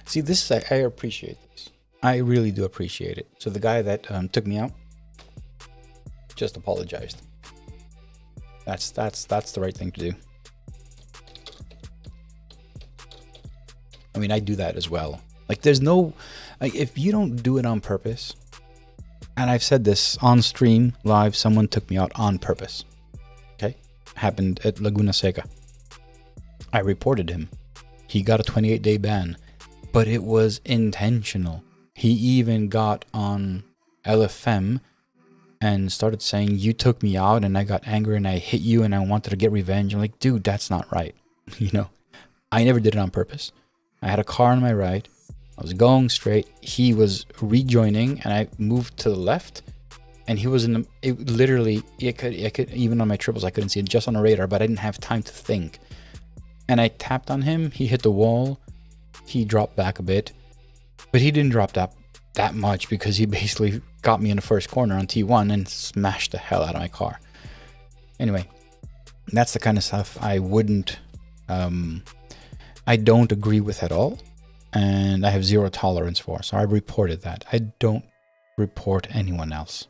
See, this is, I appreciate this. I really do appreciate it. So the guy that took me out just apologized. That's the right thing to do. I mean, I do that as well. Like, there's no, like, if you don't do it on purpose. And I've said this on stream, live, someone took me out on purpose. Okay? Happened at Laguna Seca. I reported him. He got a 28-day ban. But it was intentional. He even got on LFM and started saying, you took me out and I got angry and I hit you and I wanted to get revenge. I'm like, dude, that's not right. You know? I never did it on purpose. I had a car on my right. I was going straight. He was rejoining, and I moved to the left, and he was in the. It literally, I could even on my triples, I couldn't see it just on the radar, but I didn't have time to think. And I tapped on him. He hit the wall. He dropped back a bit, but he didn't drop that much because he basically got me in the first corner on T1 and smashed the hell out of my car. Anyway, that's the kind of stuff I wouldn't. I don't agree with at all. And I have zero tolerance for, so I reported that. I don't report anyone else,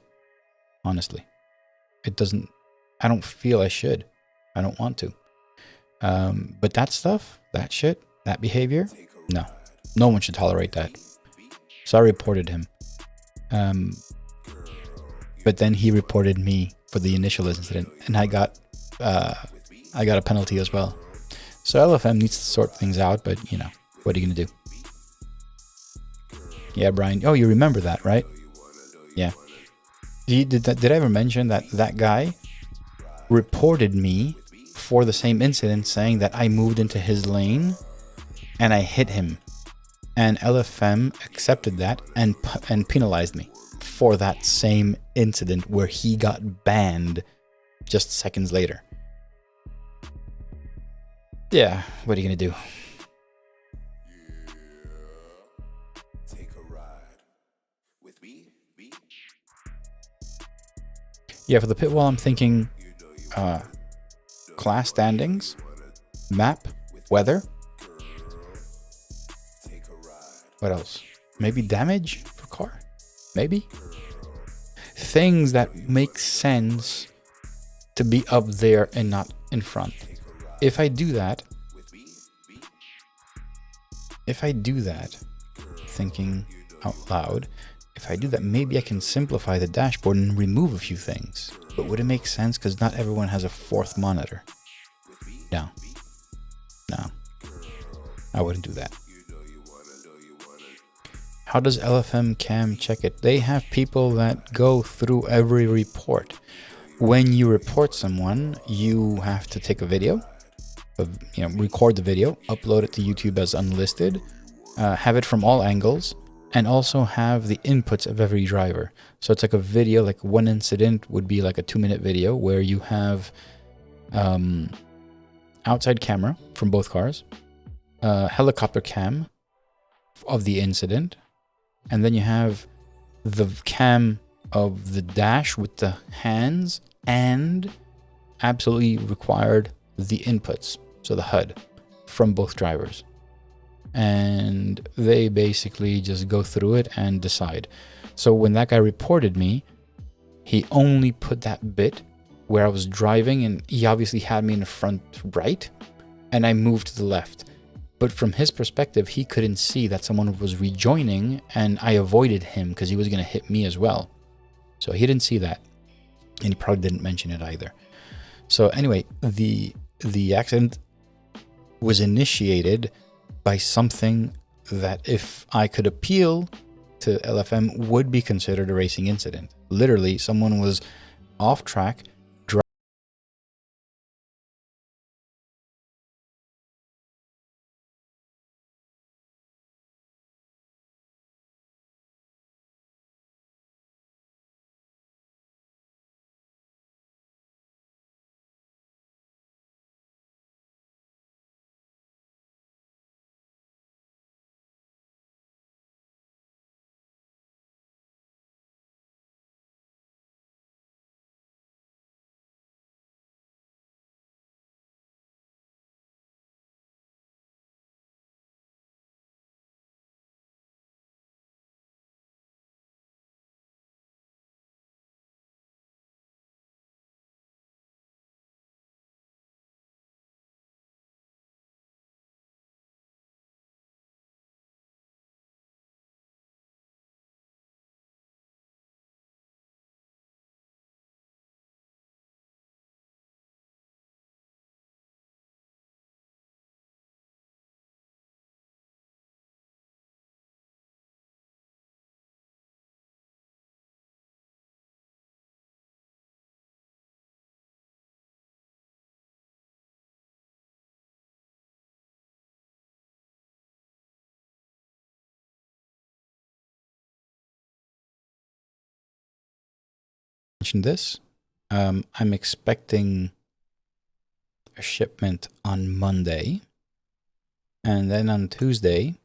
honestly. It doesn't, I don't feel I should. I don't want to. But that stuff, that shit, that behavior, no one should tolerate that. So I reported him. But then he reported me for the initial incident, and I got I got a penalty as well. So LFM needs to sort things out, but you know, what are you gonna do? Yeah, Brian. Oh, you remember that, right? Yeah. Did I ever mention that that guy reported me for the same incident, saying that I moved into his lane and I hit him, and LFM accepted that and penalized me for that same incident where he got banned just seconds later. Yeah, what are you gonna do? Yeah, for the pit wall, I'm thinking class standings, map, weather. What else? Maybe damage for car? Maybe? Things that make sense to be up there and not in front. If I do that, thinking out loud, if I do that, maybe I can simplify the dashboard and remove a few things. But would it make sense? Because not everyone has a fourth monitor. No. No. I wouldn't do that. How does LFM Cam check it? They have people that go through every report. When you report someone, you have to take a video, record the video, upload it to YouTube as unlisted, have it from all angles, and also have the inputs of every driver. So it's like a video, like one incident would be like a 2-minute video where you have outside camera from both cars, helicopter cam of the incident, and then you have the cam of the dash with the hands, and absolutely required the inputs, so the HUD from both drivers. And they basically just go through it and decide. So when that guy reported me, he only put that bit where I was driving, and he obviously had me in the front right, and I moved to the left. But from his perspective, he couldn't see that someone was rejoining, and I avoided him because he was going to hit me as well. So he didn't see that, and he probably didn't mention it either. So anyway, the accident was initiated by something that, if I could appeal to LFM, would be considered a racing incident. Literally, someone was off track, mention this. I'm expecting a shipment on Monday, and then on Tuesday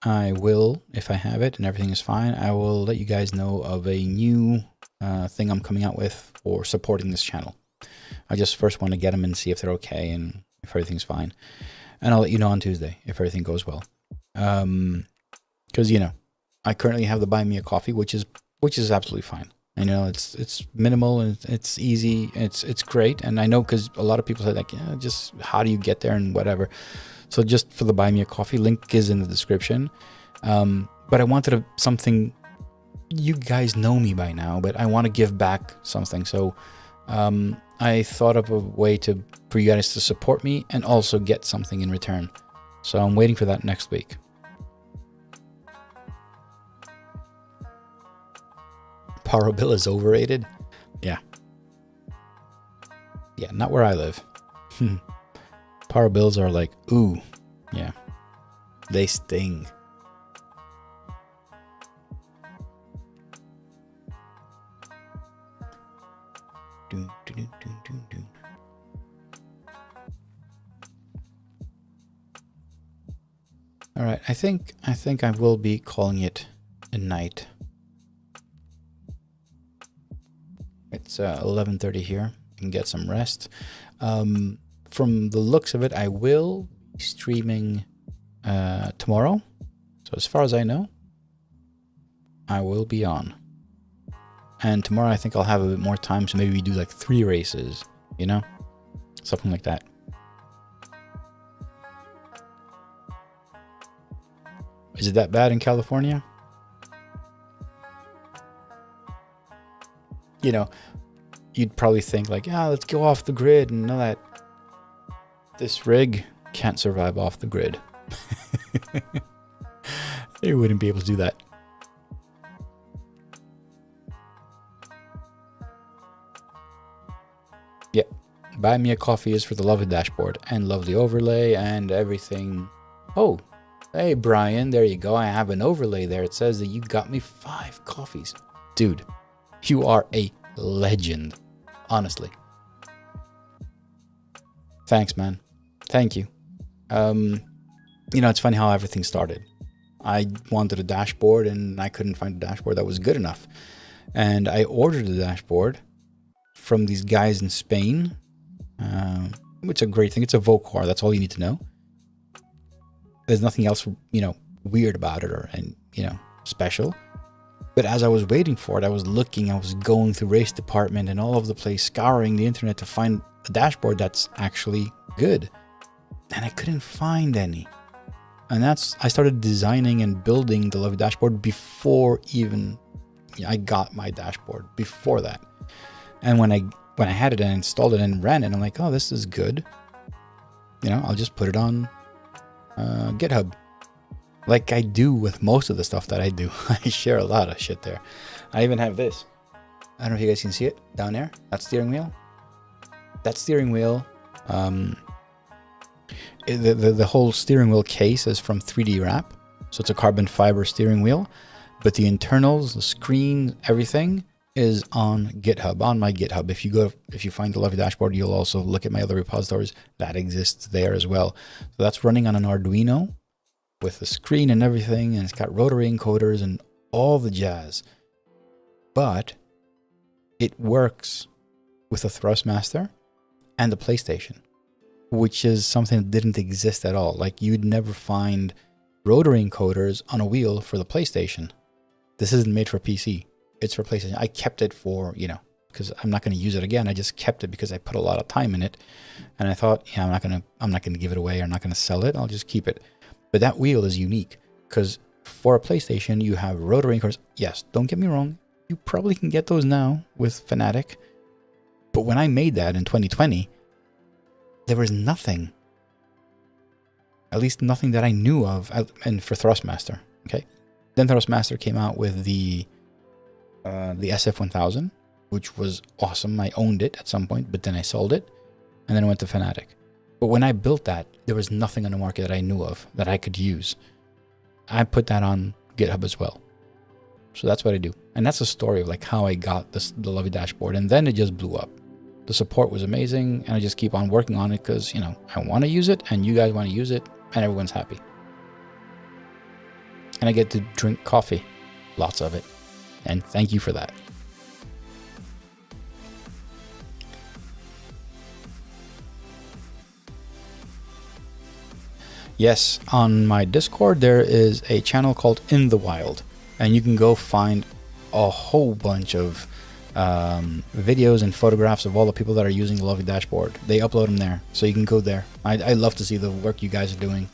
I will, if I have it and everything is fine, I will let you guys know of a new thing I'm coming out with for supporting this channel. I just first want to get them and see if they're okay and if everything's fine, and I'll let you know on Tuesday if everything goes well. Because I currently have the buy me a coffee, which is absolutely fine. I know it's minimal and it's easy. It's great, and I know because a lot of people say like, yeah, just how do you get there and whatever. So just for the buy me a coffee, link is in the description. But I wanted something. You guys know me by now, but I want to give back something. So I thought of a way for you guys to support me and also get something in return. So I'm waiting for that next week. Power bill is overrated? Yeah. Yeah, not where I live. Power bills are like, ooh, yeah. They sting. All right, I think I will be calling it a night. It's 11:30 here. You can get some rest. From the looks of it, I will be streaming tomorrow. So as far as I know, I will be on. And tomorrow I think I'll have a bit more time, so maybe we do like 3 races, you know? Something like that. Is it that bad in California? You know, you'd probably think like, yeah, let's go off the grid and know that this rig can't survive off the grid. They wouldn't be able to do that. Yeah, buy me a coffee is for the lovely dashboard and lovely overlay and everything. Oh, hey Brian, there you go. I have an overlay there. It says that you got me 5 coffees. Dude, you are a legend, honestly. Thanks, man. Thank you. You know, it's funny how everything started. I wanted a dashboard and I couldn't find a dashboard that was good enough. And I ordered a dashboard from these guys in Spain, which is a great thing. It's a Vocar. That's all you need to know. There's nothing else, you know, weird about it or, you know, special. But as I was waiting for it, I was looking, I was going through race department and all over the place, scouring the internet to find a dashboard that's actually good. And I couldn't find any. And I started designing and building the lovely dashboard before even I got my dashboard, before that. And when I had it and installed it and ran it, I'm like, oh, this is good. You know, I'll just put it on GitHub. Like I do with most of the stuff that I do. I share a lot of shit there. I even have this. I don't know if you guys can see it down there. That steering wheel. That steering wheel, the whole steering wheel case is from 3D Wrap. So it's a carbon fiber steering wheel. But the internals, the screen, everything is on GitHub, on my GitHub. If you find the lovely dashboard, you'll also look at my other repositories. That exists there as well. So that's running on an Arduino with the screen and everything, and it's got rotary encoders and all the jazz. But it works with a Thrustmaster and the PlayStation, which is something that didn't exist at all. Like you'd never find rotary encoders on a wheel for the PlayStation. This isn't made for PC. It's for PlayStation. I kept it for, you know, because I'm not going to use it again. I just kept it because I put a lot of time in it. And I thought, yeah, I'm not going to give it away or not going to sell it. I'll just keep it. But that wheel is unique because for a PlayStation, you have rotary encoders. Yes, don't get me wrong. You probably can get those now with Fanatec. But when I made that in 2020, there was nothing. At least nothing that I knew of. And for Thrustmaster, okay? Then Thrustmaster came out with the SF1000, which was awesome. I owned it at some point, but then I sold it. And then I went to Fanatec. But when I built that, there was nothing on the market that I knew of that I could use. I put that on GitHub as well. So that's what I do. And that's the story of like how I got the lovely dashboard. And then it just blew up. The support was amazing. And I just keep on working on it because, you know, I want to use it and you guys want to use it and everyone's happy. And I get to drink coffee. Lots of it. And thank you for that. Yes, on my Discord, there is a channel called In the Wild, and you can go find a whole bunch of videos and photographs of all the people that are using the lovely dashboard. They upload them there, so you can go there. I love to see the work you guys are doing.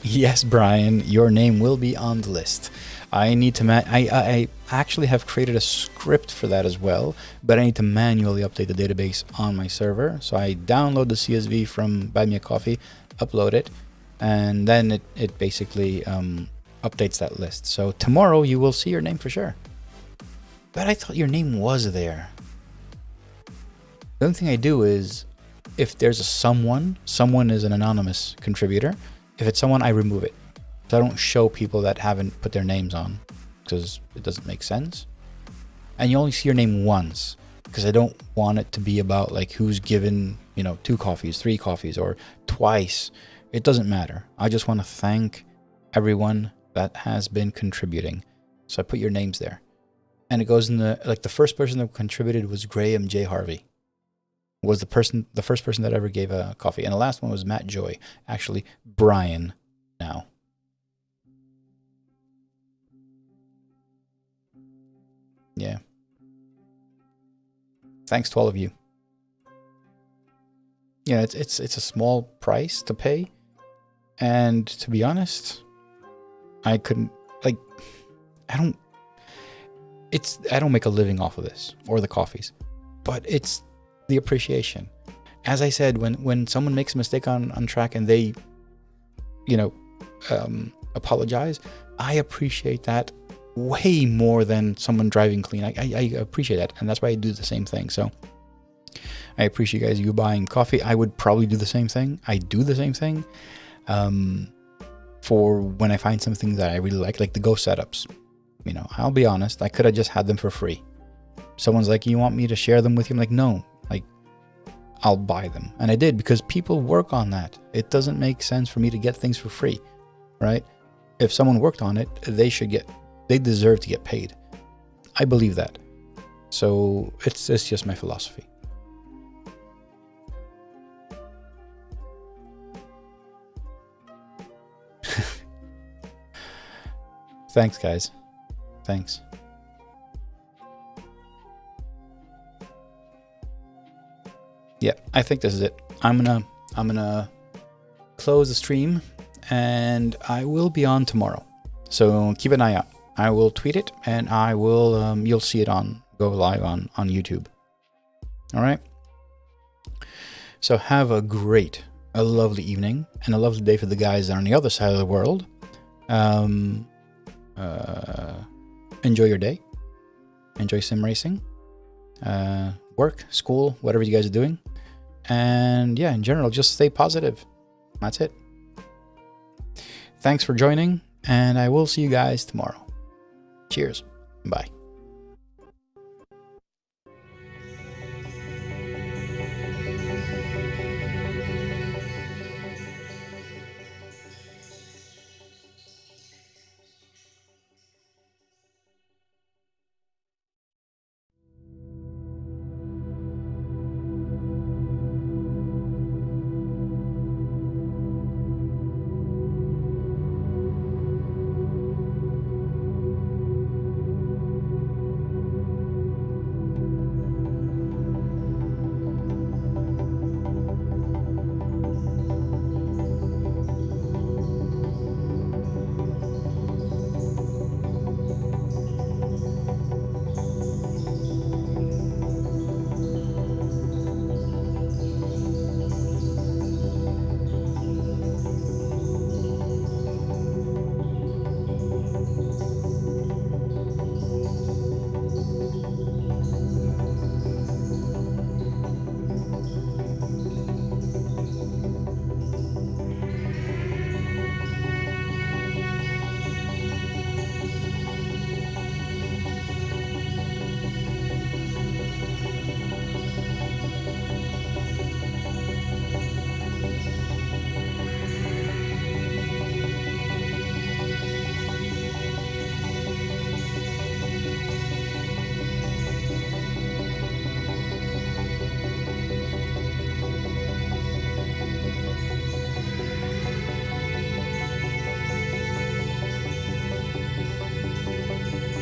Yes, Brian, your name will be on the list. I need to I actually have created a script for that as well, but I need to manually update the database on my server. So I download the CSV from Buy Me a Coffee, upload it, and then it basically updates that list. So tomorrow you will see your name for sure. But I thought your name was there. The only thing I do is, if there's a someone is an anonymous contributor. If it's someone, I remove it. So I don't show people that haven't put their names on, because it doesn't make sense. And you only see your name once, because I don't want it to be about like who's given, you know, 2 coffees, 3 coffees, or twice. It doesn't matter. I just want to thank everyone that has been contributing. So I put your names there. And it goes in the, like, the first person that contributed was Graham J. Harvey. Was the first person that ever gave a coffee. And the last one was Matt Joy. Actually, Brian now. Yeah. Thanks to all of you. Yeah, it's a small price to pay. And to be honest, I couldn't, like, I don't make a living off of this or the coffees, but it's the appreciation. As I said, when someone makes a mistake on track and they, you know, apologize, I appreciate that way more than someone driving clean. I appreciate that, and that's why I do the same thing. So I appreciate you buying coffee. I would probably do the same thing. I do the same thing for when I find something that I really like the Go setups. You know, I'll be honest, I could have just had them for free. Someone's like, you want me to share them with you? I'm like, no, like, I'll buy them. And I did, because people work on that. It doesn't make sense for me to get things for free, right? If someone worked on it, they deserve to get paid. I believe that. So it's just my philosophy. Thanks, guys. Thanks. Yeah, I think this is it. I'm gonna close the stream, and I will be on tomorrow. So keep an eye out. I will tweet it, and I will you'll see it go live on YouTube. All right. So have a lovely evening, and a lovely day for the guys that are on the other side of the world. Enjoy your day. Enjoy sim racing. Work, school, whatever you guys are doing. And yeah, in general, just stay positive. That's it. Thanks for joining, and I will see you guys tomorrow. Cheers. Bye.